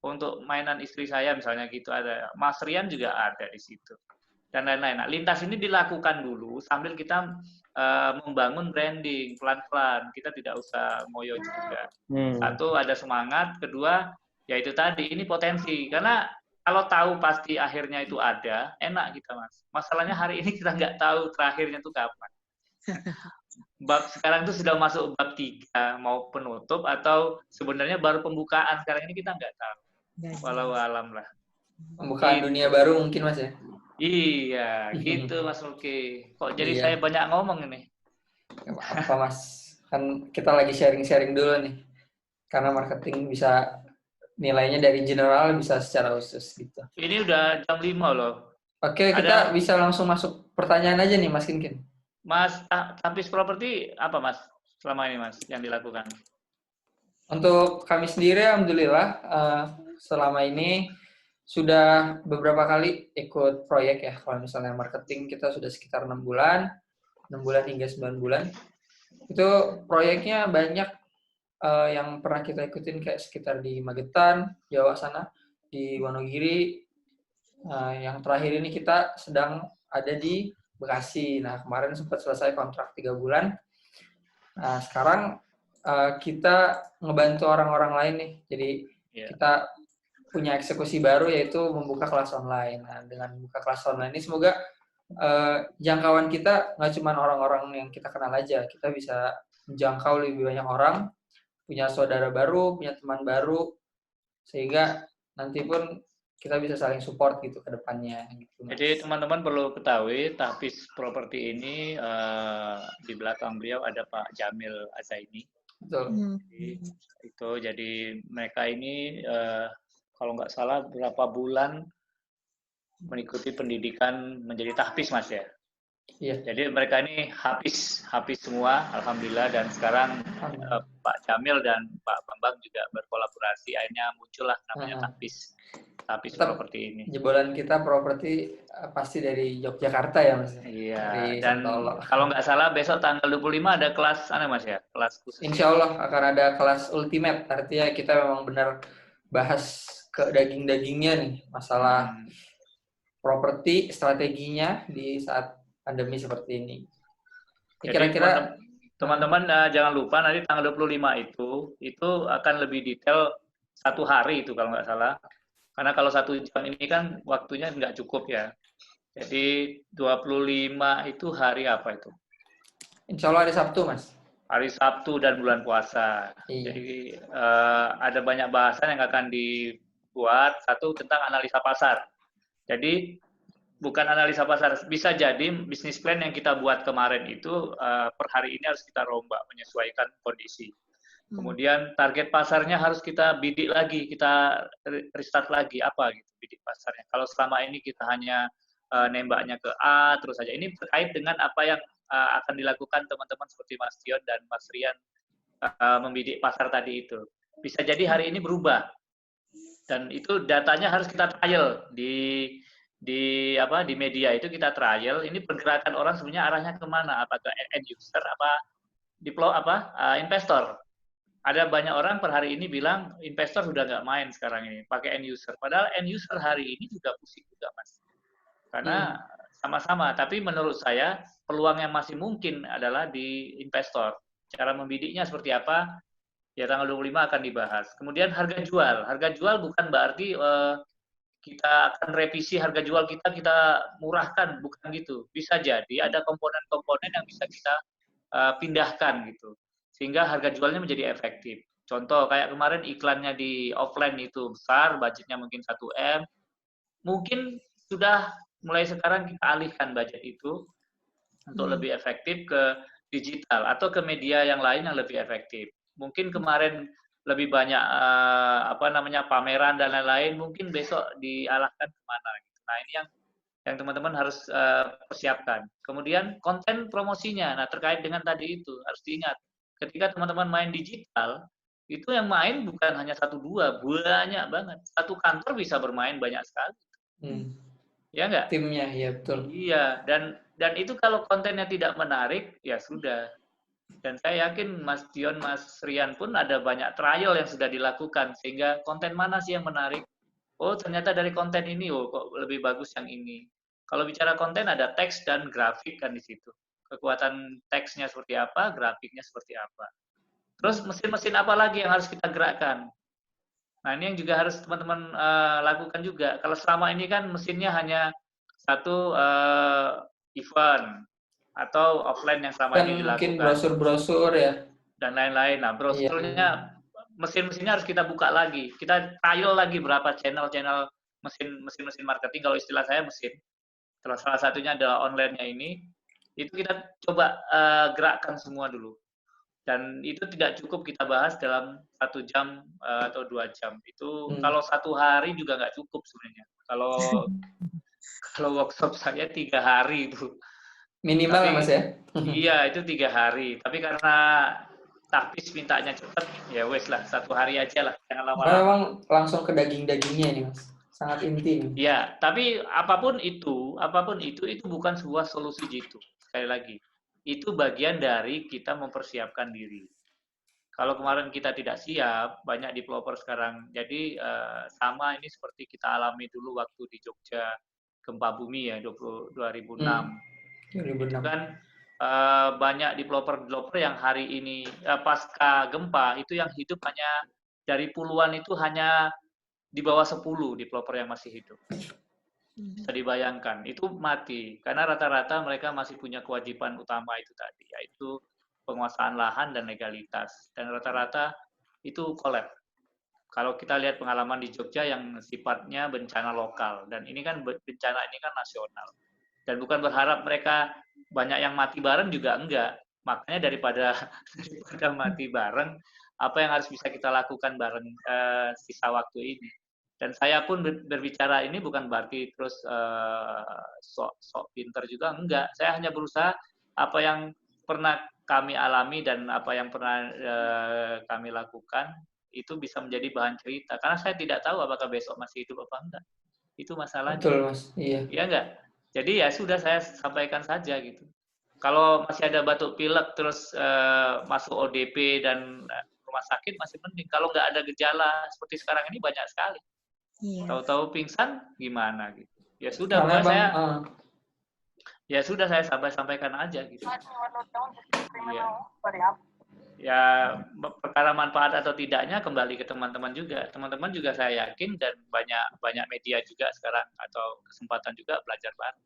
untuk mainan istri saya misalnya gitu ada. Mas Rian juga ada di situ. Dan lain-lain. Nah, lintas ini dilakukan dulu sambil kita membangun branding pelan-pelan. Kita tidak usah ngoyo juga. Satu, ada semangat. Kedua, ya itu tadi, ini potensi. Karena kalau tahu pasti akhirnya itu ada, enak kita, Mas. Masalahnya hari ini kita nggak tahu terakhirnya itu kapan. Bab sekarang itu sudah masuk bab 3, mau penutup atau sebenarnya baru pembukaan. Sekarang ini kita nggak tahu. Walau alam lah. Pembukaan dunia baru mungkin Mas ya. Iya, gitu Mas Luki. Kok jadi Iya. saya banyak ngomong ini? Apa Mas? Kan kita lagi sharing-sharing dulu nih. Karena marketing bisa nilainya dari general bisa secara khusus gitu. Ini udah jam 5 loh. Oke, kita Ada bisa langsung masuk pertanyaan aja nih Mas Kinkin. Mas Tapis Properti apa Mas selama ini Mas yang dilakukan? Untuk kami sendiri, alhamdulillah, selama ini sudah beberapa kali ikut proyek ya. Kalau misalnya marketing kita sudah sekitar 6 bulan hingga 9 bulan. Itu proyeknya banyak yang pernah kita ikutin kayak sekitar di Magetan, Jawa sana, di Wonogiri. Yang terakhir ini kita sedang ada di Bekasi. Nah, kemarin sempat selesai kontrak 3 bulan. Nah, sekarang kita ngebantu orang-orang lain nih. Jadi kita punya eksekusi baru yaitu membuka kelas online. Nah, dengan membuka kelas online ini semoga jangkauan kita nggak cuma orang-orang yang kita kenal aja. Kita bisa menjangkau lebih banyak orang, punya saudara baru, punya teman baru, sehingga nanti pun kita bisa saling support gitu ke depannya. Gitu, jadi teman-teman perlu ketahui, Tapis Properti ini di belakang beliau ada Pak Jamil Azaini. Betul. Jadi mereka ini kalau nggak salah berapa bulan mengikuti pendidikan menjadi tahfiz Mas ya. Iya. Jadi mereka ini habis semua, alhamdulillah, dan sekarang Pak Jamil dan Pak Bambang juga berkolaborasi, akhirnya muncullah namanya tahfiz properti ini. Jebolan kita properti pasti dari Yogyakarta ya Mas. Iya. Dari Dan kalau nggak salah besok tanggal 25 ada kelas Mas ya, kelas khusus. Insya Allah akan ada kelas ultimate, artinya kita memang benar bahas ke daging-dagingnya nih masalah properti, strateginya di saat pandemi seperti ini. Kira-kira teman-teman jangan lupa nanti tanggal 25 itu akan lebih detail 1 hari itu kalau nggak salah. Karena kalau 1 jam ini kan waktunya nggak cukup ya. Jadi 25 itu hari apa itu? Insya Allah hari Sabtu, Mas. Hari Sabtu dan bulan puasa. Iya. Jadi ada banyak bahasan yang akan dibuat. Satu tentang analisa pasar. Jadi bukan analisa pasar, bisa jadi bisnis plan yang kita buat kemarin itu per hari ini harus kita rombak menyesuaikan kondisi. Kemudian target pasarnya harus kita bidik lagi, kita restart lagi apa gitu bidik pasarnya. Kalau selama ini kita hanya nembaknya ke A terus saja. Ini terkait dengan apa yang akan dilakukan teman-teman seperti Mas Dion dan Mas Rian membidik pasar tadi itu. Bisa jadi hari ini berubah. Dan itu datanya harus kita trial di media itu kita trial. Ini pergerakan orang sebenarnya arahnya kemana? Apakah end user investor? Ada banyak orang per hari ini bilang investor sudah nggak main sekarang ini pakai end user. Padahal end user hari ini juga pusing juga Mas. Karena sama-sama. Tapi menurut saya peluang yang masih mungkin adalah di investor. Cara membidiknya seperti apa? Ya tanggal 25 akan dibahas. Kemudian harga jual. Harga jual bukan berarti kita akan revisi harga jual kita murahkan, bukan gitu. Bisa jadi ada komponen-komponen yang bisa kita pindahkan gitu. Sehingga harga jualnya menjadi efektif. Contoh kayak kemarin iklannya di offline itu besar, budgetnya mungkin 1M. Mungkin sudah mulai sekarang kita alihkan budget itu untuk lebih efektif ke digital atau ke media yang lain yang lebih efektif. Mungkin kemarin lebih banyak pameran dan lain-lain, mungkin besok dialahkan kemana gitu. Nah ini yang teman-teman harus persiapkan. Kemudian konten promosinya, nah terkait dengan tadi itu harus diingat, ketika teman-teman main digital, itu yang main bukan hanya 1-2, banyak banget. Satu kantor bisa bermain banyak sekali. Ya enggak? Timnya, ya betul. Iya, dan itu kalau kontennya tidak menarik, ya sudah. Dan saya yakin Mas Dion, Mas Rian pun ada banyak trial yang sudah dilakukan, sehingga konten mana sih yang menarik? Oh, ternyata dari konten ini, kok lebih bagus yang ini. Kalau bicara konten ada teks dan grafik kan di situ. Kekuatan teksnya seperti apa, grafiknya seperti apa. Terus mesin-mesin apa lagi yang harus kita gerakkan? Nah, ini yang juga harus teman-teman lakukan juga. Kalau selama ini kan mesinnya hanya satu event atau offline yang selama ini dilakukan. Mungkin brosur-brosur ya. Dan lain-lain. Nah, brosurnya, mesin-mesinnya harus kita buka lagi. Kita trial lagi berapa channel-channel mesin marketing, kalau istilah saya mesin. Salah satunya adalah online-nya ini, itu kita coba gerakkan semua dulu. Dan itu tidak cukup kita bahas dalam 1 jam atau 2 jam. Itu kalau 1 hari juga nggak cukup sebenarnya. Kalau workshop saya 3 hari itu. Minimal ya, Mas ya? Iya, itu 3 hari. Tapi karena Tahfiz mintanya cepat, ya wes lah, 1 hari aja lah, jangan lama-lama. Memang langsung ke daging-dagingnya ini, Mas. Sangat inti nih. Ya, tapi apapun itu bukan sebuah solusi jitu. Sekali lagi, itu bagian dari kita mempersiapkan diri. Kalau kemarin kita tidak siap, banyak developer sekarang. Jadi sama ini seperti kita alami dulu waktu di Jogja gempa bumi ya 2006. 2006. Itu kan banyak developer yang hari ini pasca gempa itu yang hidup hanya dari puluhan itu hanya di bawah 10 developer yang masih hidup. Bisa dibayangkan, itu mati. Karena rata-rata mereka masih punya kewajiban utama itu tadi, yaitu penguasaan lahan dan legalitas. Dan rata-rata itu kolab. Kalau kita lihat pengalaman di Jogja yang sifatnya bencana lokal. Dan ini kan bencana ini kan nasional. Dan bukan berharap mereka banyak yang mati bareng juga enggak. Makanya daripada mati bareng, apa yang harus bisa kita lakukan bareng sisa waktu ini. Dan saya pun berbicara ini bukan berarti terus sok pinter juga, enggak. Saya hanya berusaha apa yang pernah kami alami dan apa yang pernah kami lakukan, itu bisa menjadi bahan cerita. Karena saya tidak tahu apakah besok masih hidup apa enggak. Itu masalahnya. Betul, Mas. Iya. Iya enggak? Jadi ya sudah, saya sampaikan saja gitu. Kalau masih ada batuk pilek terus masuk ODP dan rumah sakit masih mending. Kalau nggak ada gejala seperti sekarang ini banyak sekali. Tahu-tahu pingsan gimana gitu. Ya sudah, saya sampaikan aja gitu. Iya. Ya perkara manfaat atau tidaknya kembali ke teman-teman juga. Teman-teman juga saya yakin dan banyak media juga sekarang atau kesempatan juga belajar bareng.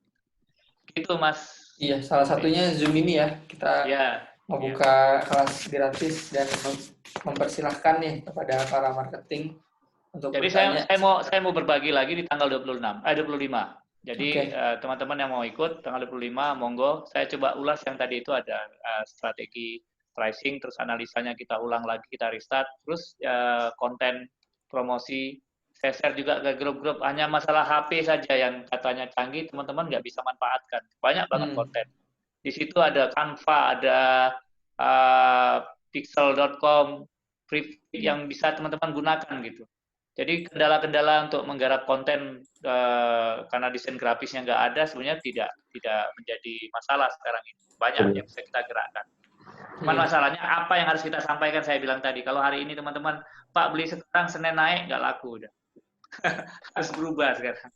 Gitu, Mas. Iya, salah satunya Zoom ini ya. Kita membuka kelas gratis dan mempersilahkan nih kepada para marketing untuk jadi bertanya. saya mau berbagi lagi di tanggal 25. Jadi teman-teman yang mau ikut tanggal 25 monggo. Saya coba ulas yang tadi itu ada strategi pricing, terus analisanya kita ulang lagi, kita restart, terus konten promosi. Saya share juga ke grup-grup, hanya masalah HP saja yang katanya canggih, teman-teman nggak bisa manfaatkan. Banyak banget konten. Di situ ada Canva, ada pixel.com, yang bisa teman-teman gunakan gitu. Jadi kendala-kendala untuk menggarap konten karena desain grafisnya nggak ada, sebenarnya tidak menjadi masalah sekarang ini. Banyak yang bisa kita gerakkan. Cuman masalahnya apa yang harus kita sampaikan, saya bilang tadi. Kalau hari ini teman-teman, Pak beli sekarang, Senin naik, nggak laku udah. Harus berubah sekarang.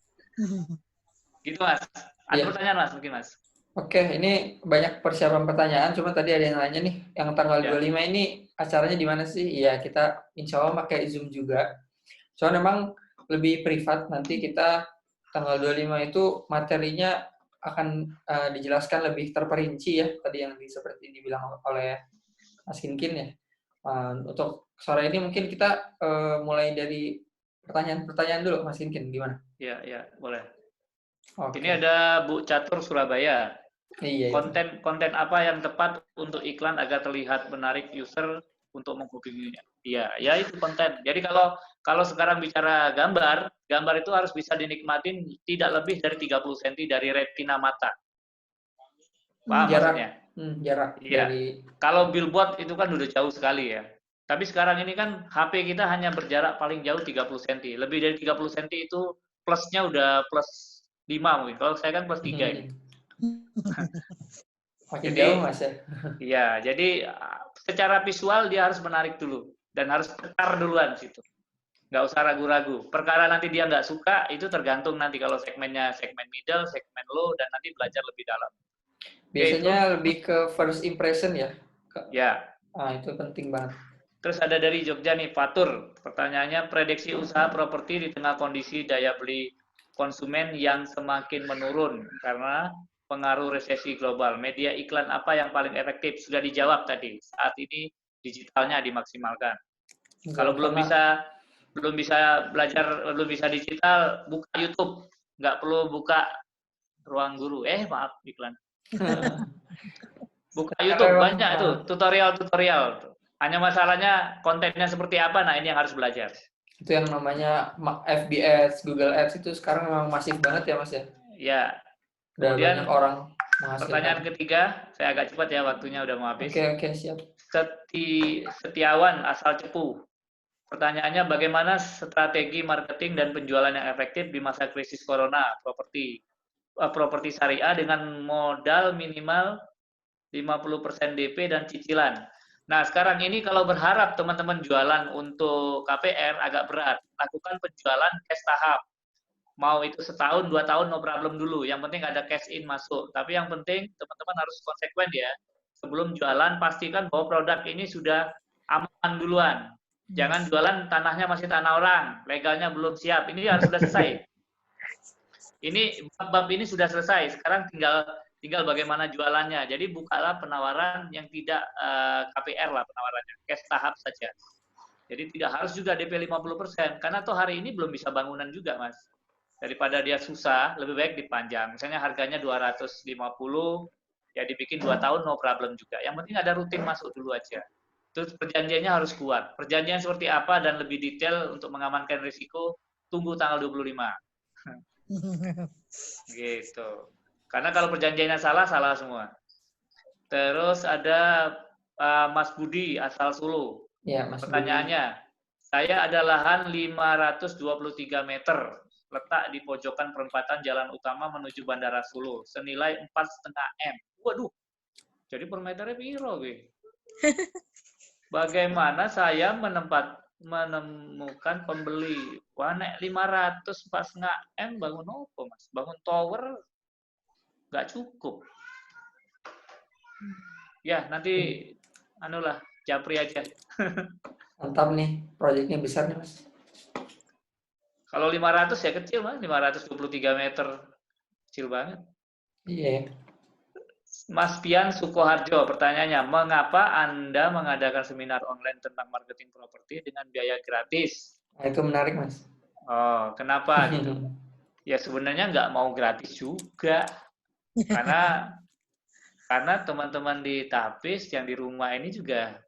Gitu, Mas. Ada pertanyaan, Mas? Mungkin, Mas. Oke, ini banyak persiapan pertanyaan. Cuma tadi ada yang nanya nih, yang tanggal 25 ini acaranya di mana sih? Iya, kita insya Allah pakai Zoom juga. Soalnya memang lebih privat, nanti kita tanggal 25 itu materinya akan dijelaskan lebih terperinci ya, tadi yang seperti dibilang oleh Mas Kinkin ya. Untuk sore ini mungkin kita mulai dari pertanyaan dulu, Mas Kinkin, gimana? Iya, boleh. Okay. Ini ada Bu Catur Surabaya. Iya. Konten apa yang tepat untuk iklan agar terlihat menarik user untuk menghubunginya? Iya, itu konten. Jadi kalau sekarang bicara gambar itu harus bisa dinikmatin tidak lebih dari 30 cm dari retina mata. Paham maksudnya? Jarak. Iya. Kalau billboard itu kan udah jauh sekali ya. Tapi sekarang ini kan HP kita hanya berjarak paling jauh 30 cm. Lebih dari 30 cm itu plusnya udah plus 5 mungkin. Kalau saya kan plus 3 ini. Makin jauh, Mas ya? Iya, jadi secara visual dia harus menarik dulu. Dan harus tetar duluan situ. Nggak usah ragu-ragu. Perkara nanti dia nggak suka, itu tergantung nanti kalau segmennya segmen middle, segmen low, dan nanti belajar lebih dalam. Biasanya lebih ke first impression ya? Ya. Itu penting banget. Terus ada dari Jogja nih, Fatur. Pertanyaannya, prediksi usaha properti di tengah kondisi daya beli konsumen yang semakin menurun karena pengaruh resesi global. Media iklan apa yang paling efektif? Sudah dijawab tadi. Saat ini digitalnya dimaksimalkan. Kalau belum bisa belum bisa belajar, belum bisa digital, buka YouTube. Nggak perlu buka Ruang Guru. Maaf, iklan. Buka YouTube, memang, banyak itu tutorial-tutorial. Hanya masalahnya kontennya seperti apa, nah ini yang harus belajar. itu yang namanya FB Ads, Google Ads itu sekarang memang masif banget ya Mas ya. Ya. Udah banyak Kemudian orang pertanyaan menghasilkan. ketiga, saya agak cepat ya, waktunya udah mau habis. Oke, siap. Setiawan asal Cepu. Pertanyaannya, bagaimana strategi marketing dan penjualan yang efektif di masa krisis corona properti syariah dengan modal minimal 50% DP dan cicilan. Nah, sekarang ini kalau berharap teman-teman jualan untuk KPR agak berat. Lakukan penjualan cash tahap. Mau itu setahun, 2 tahun, no problem dulu. Yang penting ada cash in masuk. Tapi yang penting teman-teman harus konsekuen ya. Sebelum jualan, pastikan bahwa produk ini sudah aman duluan. Jangan jualan tanahnya masih tanah orang, legalnya belum siap. Ini harus sudah selesai. Ini bab ini sudah selesai. Sekarang tinggal bagaimana jualannya. Jadi bukalah penawaran yang tidak KPR lah penawarannya, cash tahap saja. Jadi tidak harus juga DP 50%, karena toh hari ini belum bisa bangunan juga, Mas. Daripada dia susah, lebih baik dipanjang. Misalnya harganya 250, ya dibikin 2 tahun no problem juga. Yang penting ada rutin masuk dulu aja. Terus perjanjiannya harus kuat. Perjanjian seperti apa dan lebih detail untuk mengamankan risiko, tunggu tanggal 25. Gitu. Karena kalau perjanjiannya salah semua. Terus ada Mas Budi asal Solo. Ya, Mas Pertanyaannya, saya ada lahan 523 meter, letak di pojokan perempatan jalan utama menuju Bandara Solo, senilai 4,5 M. Waduh, jadi per meternya piro, gue? Bagaimana saya menemukan pembeli? Wah, nek 500 4,5 M bangun apa, Mas? Bangun tower nggak cukup. Ya, nanti anulah, japri aja. Mantap nih, proyeknya besar nih Mas. Kalau 500 ya kecil, Mas. 523 meter. Kecil banget. Iya. Mas Pian Sukoharjo, pertanyaannya, mengapa Anda mengadakan seminar online tentang marketing properti dengan biaya gratis? Nah, itu menarik, Mas. Oh, kenapa gitu? Ya sebenarnya nggak mau gratis juga. Karena teman-teman di Tapis yang di rumah ini juga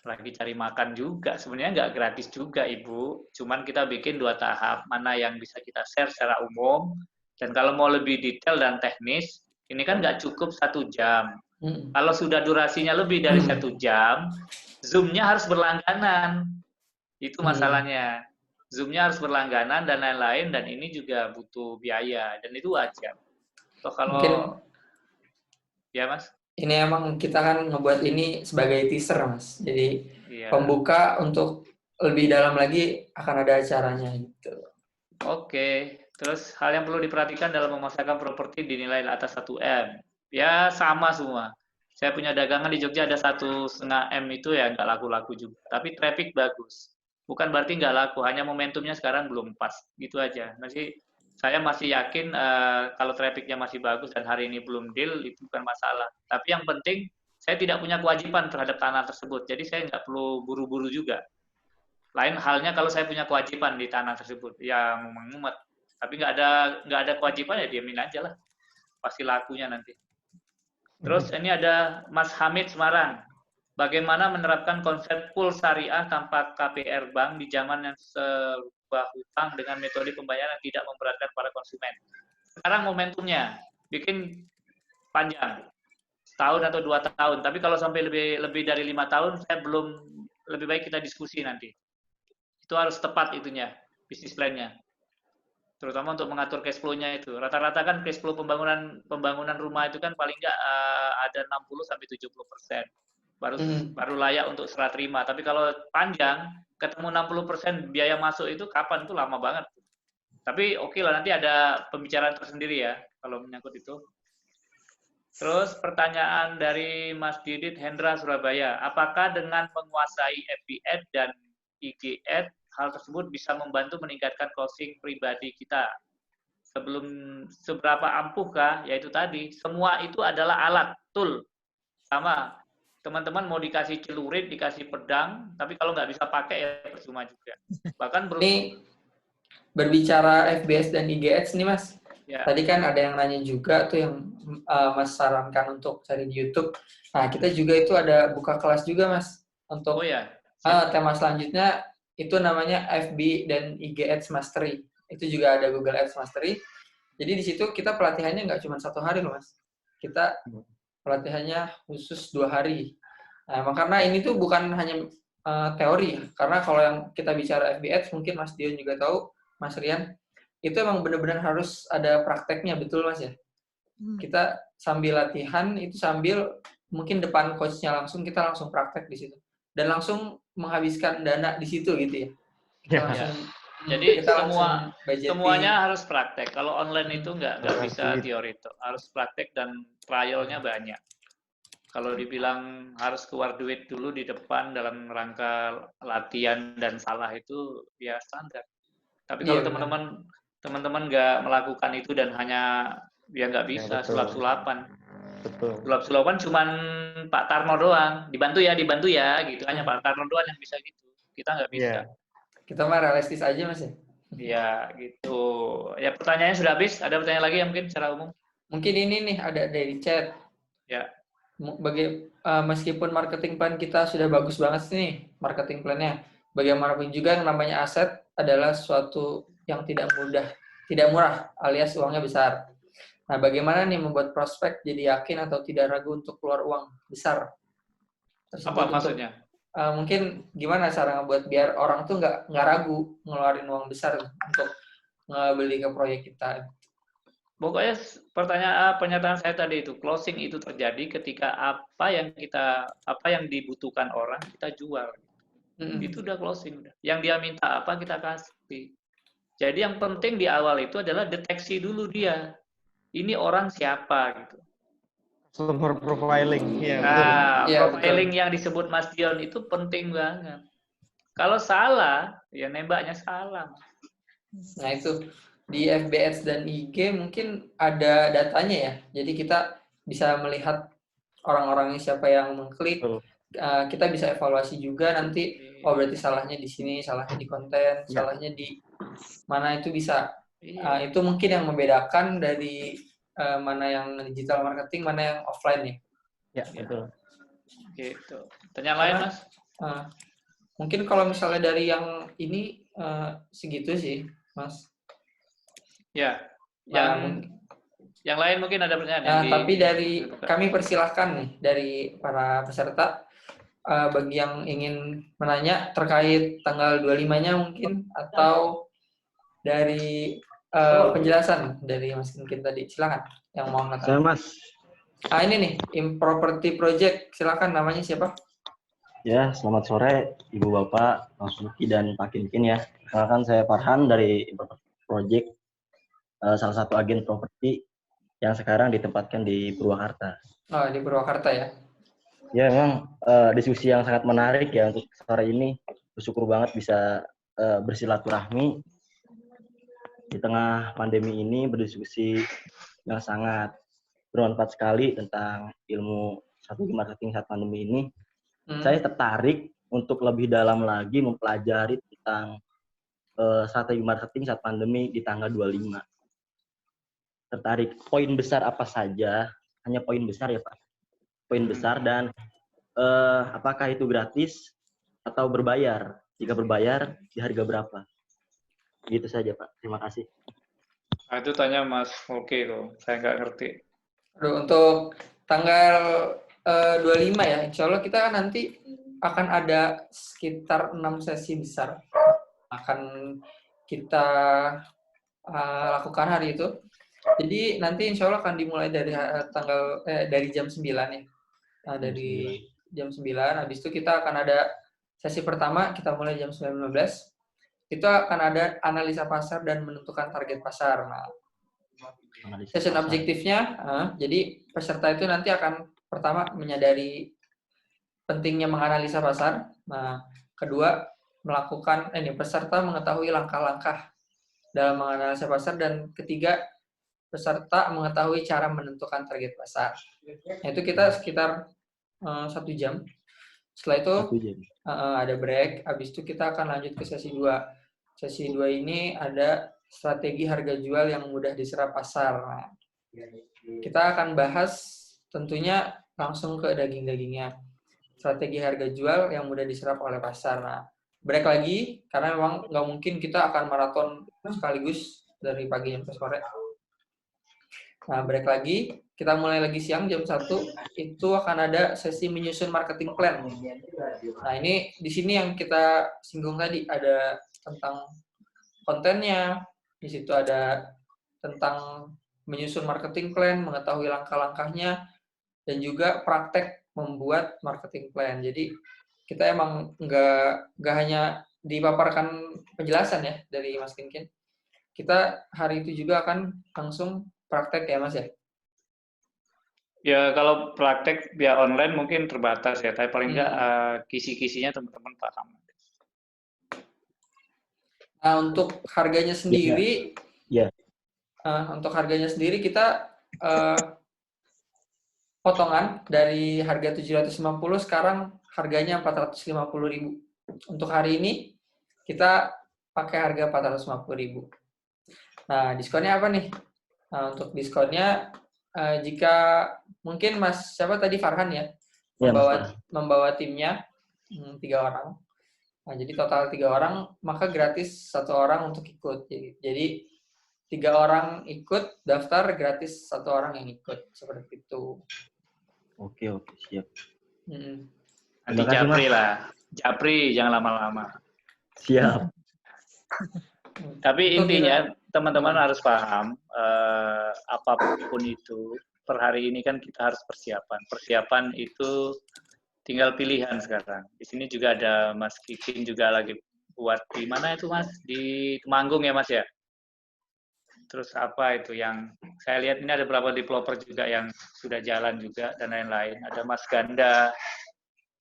lagi cari makan juga. Sebenarnya nggak gratis juga, Ibu. Cuman kita bikin 2 tahap, mana yang bisa kita share secara umum. Dan kalau mau lebih detail dan teknis, ini kan nggak cukup 1 jam. Kalau sudah durasinya lebih dari 1 jam, Zoom-nya harus berlangganan. Itu masalahnya. Zoom-nya harus berlangganan dan lain-lain, dan ini juga butuh biaya. Dan itu wajar. So, kalau mungkin, ya, Mas? Ini emang kita kan ngebuat ini sebagai teaser, Mas. Jadi pembuka untuk lebih dalam lagi akan ada acaranya gitu. Oke. Terus hal yang perlu diperhatikan dalam memasarkan properti dinilai atas 1 M. Ya sama semua. Saya punya dagangan di Jogja ada 1,5 M itu ya nggak laku-laku juga. Tapi traffic bagus. Bukan berarti nggak laku, hanya momentumnya sekarang belum pas. Gitu aja. Saya masih yakin kalau trafficnya masih bagus dan hari ini belum deal, itu bukan masalah. Tapi yang penting, saya tidak punya kewajiban terhadap tanah tersebut. Jadi saya nggak perlu buru-buru juga. Lain halnya kalau saya punya kewajiban di tanah tersebut. Ya ngumet. Tapi nggak ada kewajiban, ya diamin aja lah. Pasti lakunya nanti. Terus ini ada Mas Hamid Semarang. Bagaimana menerapkan konsep pool syariah tanpa KPR bank di zaman yang sebuah hutang dengan metode pembayaran yang tidak memberatkan para konsumen. Sekarang momentumnya, bikin panjang, setahun atau 2 tahun. Tapi kalau sampai lebih dari 5 tahun, saya belum, lebih baik kita diskusi nanti. Itu harus tepat itunya, bisnis plan-nya. Terutama untuk mengatur cash flow-nya itu. Rata-rata kan cash flow pembangunan rumah itu kan paling nggak ada 60-70%. Baru layak untuk serah terima. Tapi kalau panjang, ketemu 60% biaya masuk itu kapan? Itu lama banget. Tapi oke lah, nanti ada pembicaraan tersendiri ya, kalau menyangkut itu. Terus pertanyaan dari Mas Didit Hendra Surabaya. Apakah dengan menguasai FB Ads dan IG Ads, hal tersebut bisa membantu meningkatkan closing pribadi kita? Seberapa ampuhkah? Yaitu tadi, semua itu adalah alat, tool. Sama. teman-teman mau dikasih celurit, dikasih pedang, tapi kalau nggak bisa pakai ya percuma juga. Bahkan Ini berbicara FBS dan IGX nih Mas. ya. Tadi kan ada yang nanya juga tuh yang Mas sarankan untuk cari di YouTube. Nah, kita juga itu ada buka kelas juga Mas Oh untuk ya, tema selanjutnya itu namanya FB dan IGX Mastery. Itu juga ada Google Ads Mastery. Jadi di situ kita pelatihannya nggak cuma 1 hari loh Mas. Kita pelatihannya khusus 2 hari. Nah, karena ini tuh bukan hanya teori, karena kalau yang kita bicara FB Ads mungkin Mas Dion juga tahu, Mas Rian, itu emang benar-benar harus ada prakteknya, betul Mas ya? Kita sambil latihan, itu sambil mungkin depan coach-nya langsung, kita langsung praktek di situ. Dan langsung menghabiskan dana di situ gitu ya. Kita langsung, jadi kita langsung budgeting. semuanya harus praktek. Kalau online itu nggak bisa teori itu, harus praktek dan trialnya banyak. Kalau dibilang harus keluar duit dulu di depan dalam rangka latihan dan salah itu ya standar. Tapi kalau teman-teman nggak melakukan itu dan hanya ya nggak bisa sulap-sulapan. Betul. Sulap-sulapan cuman Pak Tarno doang. Dibantu ya gitu. Hanya Pak Tarno doang yang bisa gitu. Kita nggak bisa. Kita mah realistis aja Mas ya. Iya gitu. Ya pertanyaannya sudah habis. Ada pertanyaan lagi yang mungkin secara umum? Mungkin ini nih ada dari chat. Ya. Meskipun marketing plan kita sudah bagus banget nih marketing plannya, bagaimanapun juga yang namanya aset adalah sesuatu yang tidak murah alias uangnya besar. Nah, bagaimana nih membuat prospek jadi yakin atau tidak ragu untuk keluar uang besar tersebut? Apa maksudnya? Mungkin gimana cara ngebuat biar orang tuh nggak ragu ngeluarin uang besar untuk ngebeli ke proyek kita. Pokoknya pernyataan saya tadi itu, closing itu terjadi ketika apa yang dibutuhkan orang kita jual. Itu udah closing. Yang dia minta apa kita kasih. Jadi yang penting di awal itu adalah deteksi dulu dia. Ini orang siapa gitu. Customer profiling. Profiling yang disebut Mas Dion itu penting banget. Kalau salah, ya nembaknya salah. Nah itu. Di FB Ads dan IG mungkin ada datanya ya. Jadi kita bisa melihat orang-orangnya siapa yang mengklik. Kita bisa evaluasi juga nanti, oh berarti salahnya di sini, salahnya di konten, salahnya di mana itu bisa. Itu mungkin yang membedakan dari mana yang digital marketing, mana yang offline ya. Ya, betul. Gitu. Pertanyaan lain Mas? Mungkin kalau misalnya dari yang ini segitu sih Mas. Ya, yang lain mungkin ada pertanyaan. Tapi kami persilahkan nih dari para peserta bagi yang ingin menanya terkait tanggal 25-nya mungkin atau dari penjelasan dari Mas Kinkin tadi. Silakan yang mau ngatakan. Saya Mas. Ini nih, Improperty Project. Silakan, namanya siapa? Ya, selamat sore Ibu Bapak, Mas Suki dan Pak Kinkin ya. Perkenalkan saya Farhan dari Improperty Project. Salah satu agen properti yang sekarang ditempatkan di Purwakarta. Oh, di Purwakarta ya? Ya, memang diskusi yang sangat menarik ya untuk sore ini. Bersyukur banget bisa bersilaturahmi di tengah pandemi ini, berdiskusi yang sangat bermanfaat sekali tentang ilmu strategi marketing saat pandemi ini. Saya tertarik untuk lebih dalam lagi mempelajari tentang strategi marketing saat pandemi di tanggal 25. Tertarik poin besar apa saja, hanya poin besar ya Pak, poin besar dan apakah itu gratis atau berbayar, jika berbayar di harga berapa, gitu saja Pak, terima kasih. Itu tanya Mas Oke tuh, saya nggak ngerti. Untuk tanggal 25 ya, insya Allah kita kan nanti akan ada sekitar 6 sesi besar akan kita lakukan hari itu. Jadi nanti insya Allah akan dimulai dari dari jam 9 ya. Dari jam 9, habis itu kita akan ada sesi pertama, kita mulai jam 9.15. Itu akan ada analisa pasar dan menentukan target pasar. Nah, session objektifnya, jadi peserta itu nanti akan pertama menyadari pentingnya menganalisa pasar. Nah, kedua peserta mengetahui langkah-langkah dalam menganalisa pasar, dan ketiga peserta mengetahui cara menentukan target pasar. Nah, itu kita sekitar 1 jam. Setelah itu 1 jam. ada break, habis itu kita akan lanjut ke sesi 2. Sesi 2 ini ada strategi harga jual yang mudah diserap pasar. Nah, kita akan bahas tentunya langsung ke daging-dagingnya. Strategi harga jual yang mudah diserap oleh pasar. Nah, break lagi, karena memang nggak mungkin kita akan maraton sekaligus dari pagi sampai sore. Nah, break lagi, kita mulai lagi siang jam 1, itu akan ada sesi menyusun marketing plan. Nah, ini di sini yang kita singgung tadi, ada tentang kontennya, di situ ada tentang menyusun marketing plan, mengetahui langkah-langkahnya, dan juga praktek membuat marketing plan. Jadi, kita emang nggak hanya dipaparkan penjelasan ya dari Mas Kinkin. Kita hari itu juga akan langsung praktek ya Mas ya? Ya kalau praktek via online mungkin terbatas ya, tapi paling nggak kisi-kisinya teman-teman paham. Nah untuk harganya sendiri, Iya. Untuk harganya sendiri kita potongan dari harga 750 sekarang harganya 450.000. Untuk hari ini kita pakai harga 450.000. Nah diskonnya apa nih? Nah, untuk diskonnya jika mungkin Mas siapa tadi Farhan ya, membawa timnya 3 orang. Nah, jadi total 3 orang, maka gratis 1 orang untuk ikut. Jadi 3 orang ikut daftar, gratis 1 orang yang ikut, seperti itu. Oke, siap. Nanti Japri lah, Japri jangan lama-lama. Siap. Tapi intinya teman-teman harus paham, apapun itu, per hari ini kan kita harus persiapan. Persiapan itu tinggal pilihan sekarang. Di sini juga ada Mas Kikin juga lagi buat di mana itu Mas? Di Temanggung ya Mas ya? Terus apa itu yang saya lihat ini ada beberapa developer juga yang sudah jalan juga dan lain-lain. Ada Mas Ganda,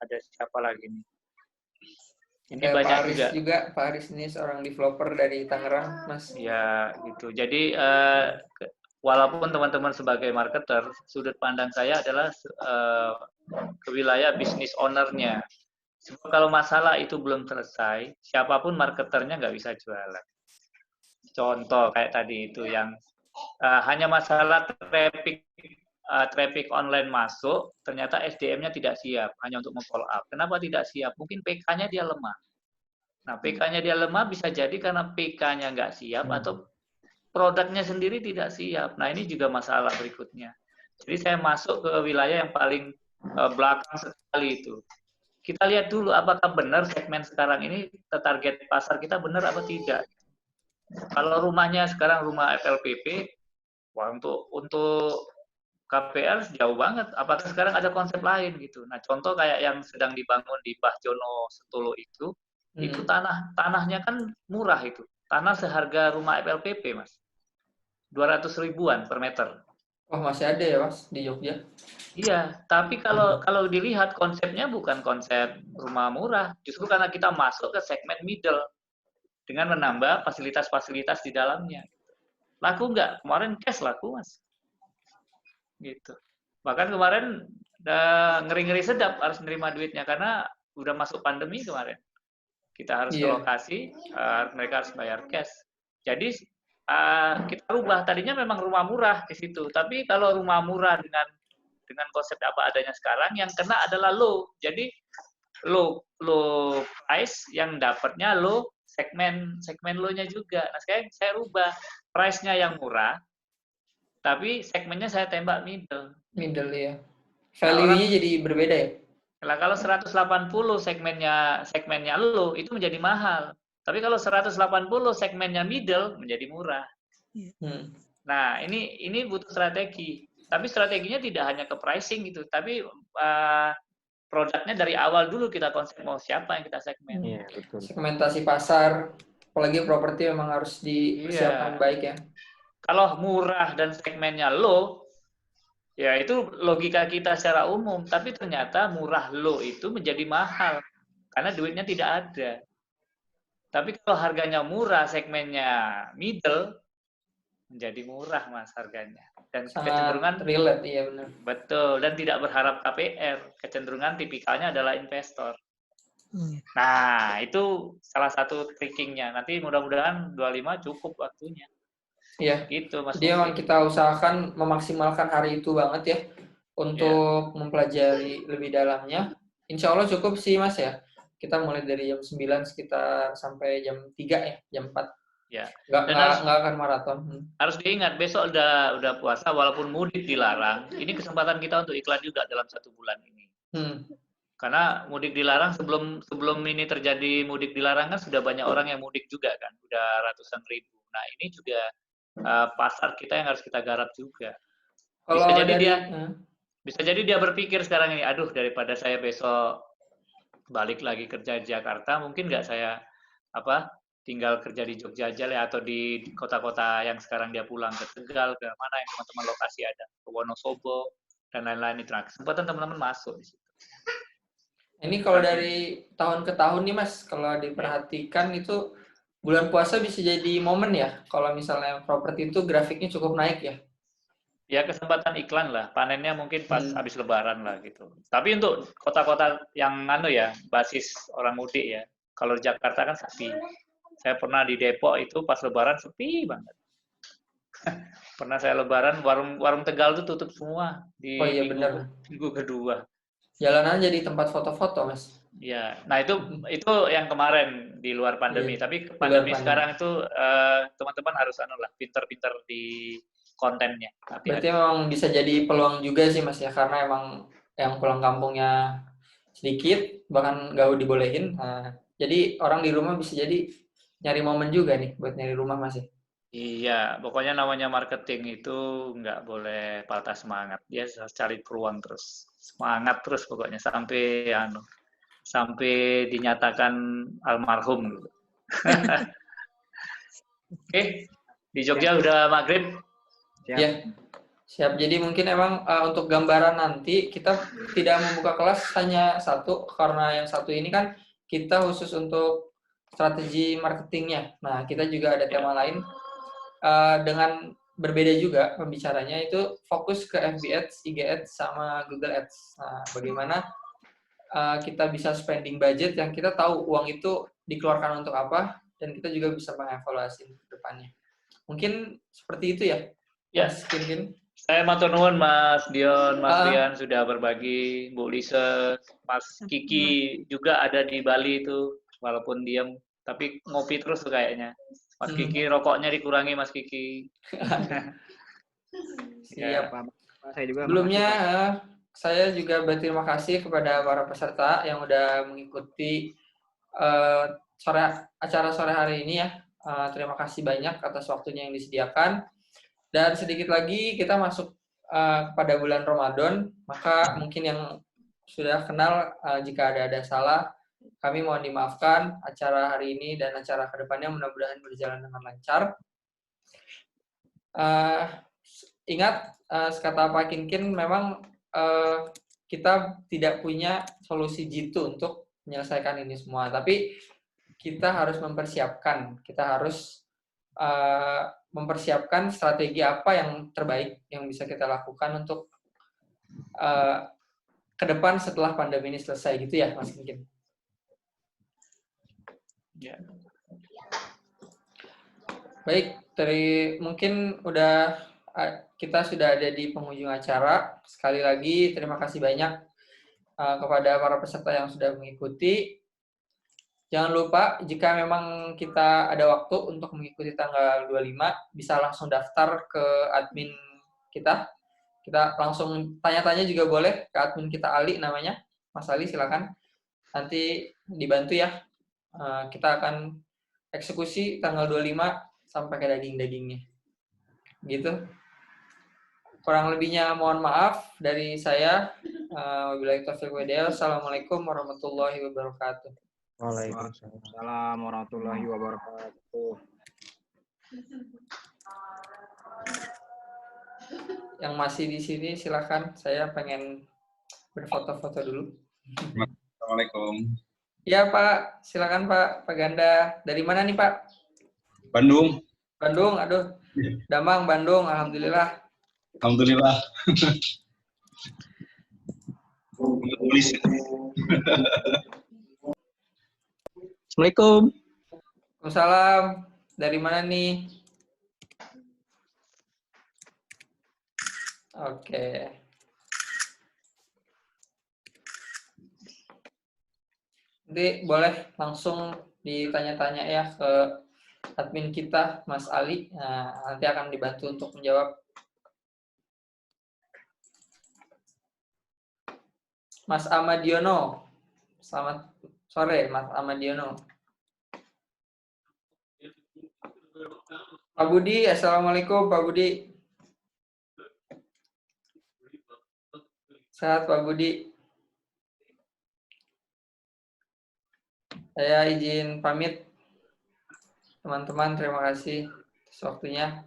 ada siapa lagi nih? Ini banyak Pak Aris juga. Pak Aris ini seorang developer dari Tangerang, Mas. Ya, gitu. Jadi walaupun teman-teman sebagai marketer, sudut pandang saya adalah ke wilayah bisnis owner-nya. Sebab kalau masalah itu belum selesai, siapapun marketernya nggak bisa jualan. Contoh kayak tadi itu yang hanya masalah traffic online masuk, ternyata SDM-nya tidak siap, hanya untuk memfollow up. Kenapa tidak siap? Mungkin PK-nya dia lemah. Nah, PK-nya dia lemah bisa jadi karena PK-nya nggak siap atau produknya sendiri tidak siap. Nah, ini juga masalah berikutnya. Jadi saya masuk ke wilayah yang paling belakang sekali itu. Kita lihat dulu apakah benar segmen sekarang ini target pasar kita benar apa tidak. Kalau rumahnya sekarang rumah FLPP, wah untuk KPR jauh banget. Apakah sekarang ada konsep lain gitu. Nah, contoh kayak yang sedang dibangun di Mbah Jono Setolo itu tanahnya kan murah itu. Tanah seharga rumah FLPP, Mas. 200 ribuan per meter. Oh, masih ada ya, Mas, di Jogja? Iya, tapi kalau dilihat konsepnya bukan konsep rumah murah. Justru karena kita masuk ke segmen middle dengan menambah fasilitas-fasilitas di dalamnya. Laku nggak? Kemarin cash laku, Mas. Gitu. Bahkan kemarin ngeri-ngeri sedap harus nerima duitnya karena udah masuk pandemi kemarin. Kita harus ke lokasi, mereka harus bayar cash. Jadi kita rubah, tadinya memang rumah murah di situ, tapi kalau rumah murah dengan konsep apa adanya sekarang, yang kena adalah low. Jadi low price, yang dapatnya low segmen low-nya juga. Nah, sekarang saya rubah price-nya yang murah, tapi segmennya saya tembak middle. Middle ya. Value-nya jadi berbeda ya? Nah, kalau 180 segmennya low itu menjadi mahal. Tapi kalau 180 segmennya middle menjadi murah. Nah, ini butuh strategi. Tapi strateginya tidak hanya ke pricing gitu, tapi produknya dari awal dulu kita konsep mau siapa yang kita segmen. Iya, betul. Segmentasi pasar, apalagi properti memang harus disiapkan baik ya. Kalau murah dan segmennya low, ya itu logika kita secara umum, tapi ternyata murah low itu menjadi mahal karena duitnya tidak ada. Tapi kalau harganya murah, segmennya middle, menjadi murah Mas harganya. Dan Sangat kecenderungan relate, iya benar. betul, dan tidak berharap KPR. Kecenderungan tipikalnya adalah investor. Nah, itu salah satu trickingnya. Nanti mudah-mudahan 25 cukup waktunya. Iya. Gitu Mas Jadi emang Mufti. kita usahakan memaksimalkan hari itu banget ya untuk mempelajari lebih dalamnya. Insya Allah cukup sih Mas ya. Kita mulai dari jam 9 sekitar sampai jam 3 ya, jam 4. Ya. Dan Nggak akan maraton. harus diingat besok udah puasa walaupun mudik dilarang. Ini kesempatan kita untuk iklan juga dalam 1 bulan ini. Karena mudik dilarang sebelum ini terjadi mudik dilarang kan sudah banyak orang yang mudik juga kan, udah ratusan ribu. Nah ini juga pasar kita yang harus kita garap juga. Bisa jadi dia berpikir sekarang ini, aduh daripada saya besok balik lagi kerja di Jakarta, mungkin nggak saya tinggal kerja di Jogja aja ya, atau di kota-kota yang sekarang dia pulang ke Tegal, ke mana yang teman-teman lokasi ada, ke Wonosobo dan lain-lain itu. Nah, kesempatan teman-teman masuk di situ. Ini kalau dari tahun ke tahun nih Mas, kalau diperhatikan itu bulan puasa bisa jadi momen ya. Kalau misalnya properti itu grafiknya cukup naik ya. Ya kesempatan iklan lah, panennya mungkin pas habis Lebaran lah gitu. Tapi untuk kota-kota yang basis orang mudik ya. Kalau di Jakarta kan sepi. Saya pernah di Depok itu pas Lebaran sepi banget. Pernah saya Lebaran warung Tegal itu tutup semua di minggu kedua. Jalanan jadi tempat foto-foto, Mas. Ya, nah itu yang kemarin di luar pandemi. Tapi pandemi sekarang itu teman-teman harus pinter-pinter di kontennya. Berarti memang bisa jadi peluang juga sih Mas ya, karena emang yang pulang kampungnya sedikit, bahkan nggak dibolehin. Nah, jadi orang di rumah bisa jadi nyari momen juga nih buat nyari rumah Mas ya. Iya, pokoknya namanya marketing itu nggak boleh patah semangat. Dia harus cari peluang terus, semangat terus pokoknya sampai dinyatakan almarhum gitu. Oke, di Jogja udah maghrib. Ya, siap. Jadi mungkin emang untuk gambaran nanti kita tidak membuka kelas hanya satu, karena yang satu ini kan kita khusus untuk strategi marketingnya. Nah, kita juga ada tema lain dengan berbeda juga pembicaranya, itu fokus ke FB Ads, IG Ads, sama Google Ads. Nah, bagaimana kita bisa spending budget yang kita tahu uang itu dikeluarkan untuk apa, dan kita juga bisa mengevaluasi ke depannya. Mungkin seperti itu ya. Ya, saya matur nuwun Mas Dion, Mas Rian sudah berbagi, Bu Lise, Mas Kiki juga ada di Bali itu, walaupun diam, tapi ngopi terus tuh kayaknya. Mas Kiki, rokoknya dikurangi Mas Kiki. Siap, Pak. Saya juga sebelumnya saya juga berterima kasih kepada para peserta yang udah mengikuti acara sore hari ini ya. Terima kasih banyak atas waktunya yang disediakan. Dan sedikit lagi kita masuk pada bulan Ramadan, maka mungkin yang sudah kenal jika ada salah, kami mohon dimaafkan. Acara hari ini dan acara kedepannya mudah-mudahan berjalan dengan lancar. Ingat, sekata Pak Kinkin, memang kita tidak punya solusi jitu untuk menyelesaikan ini semua, tapi kita harus mempersiapkan, mempersiapkan strategi apa yang terbaik yang bisa kita lakukan untuk ke depan setelah pandemi ini selesai, gitu ya Mas Kinkin? Ya. Baik, mungkin kita sudah ada di penghujung acara. Sekali lagi terima kasih banyak kepada para peserta yang sudah mengikuti. Jangan lupa jika memang kita ada waktu untuk mengikuti tanggal 25, bisa langsung daftar ke admin kita. Kita langsung tanya-tanya juga boleh ke admin kita, Ali namanya. Mas Ali silakan. Nanti dibantu ya. Kita akan eksekusi tanggal 25 sampai ke daging-dagingnya. Gitu. Kurang lebihnya mohon maaf dari saya. Wabillahi taufiq wal hidayah. Assalamualaikum warahmatullahi wabarakatuh. Waalaikumsalam warahmatullahi wabarakatuh. Yang masih di sini silakan. Saya pengen berfoto-foto dulu. Assalamualaikum. Ya Pak, silakan Pak Ganda. Dari mana nih Pak? Bandung. Bandung, aduh. Damang, Bandung, alhamdulillah. Alhamdulillah. Tulis. Assalamualaikum. Waalaikumsalam. Dari mana nih? Oke. Nanti boleh langsung ditanya-tanya ya ke admin kita, Mas Ali. Nah, nanti akan dibantu untuk menjawab. Mas Amadiono. Selamat sore, Mas Amadiono. Pak Budi, Assalamualaikum Pak Budi. Sehat Pak Budi. Saya izin pamit. Teman-teman, terima kasih atas waktunya.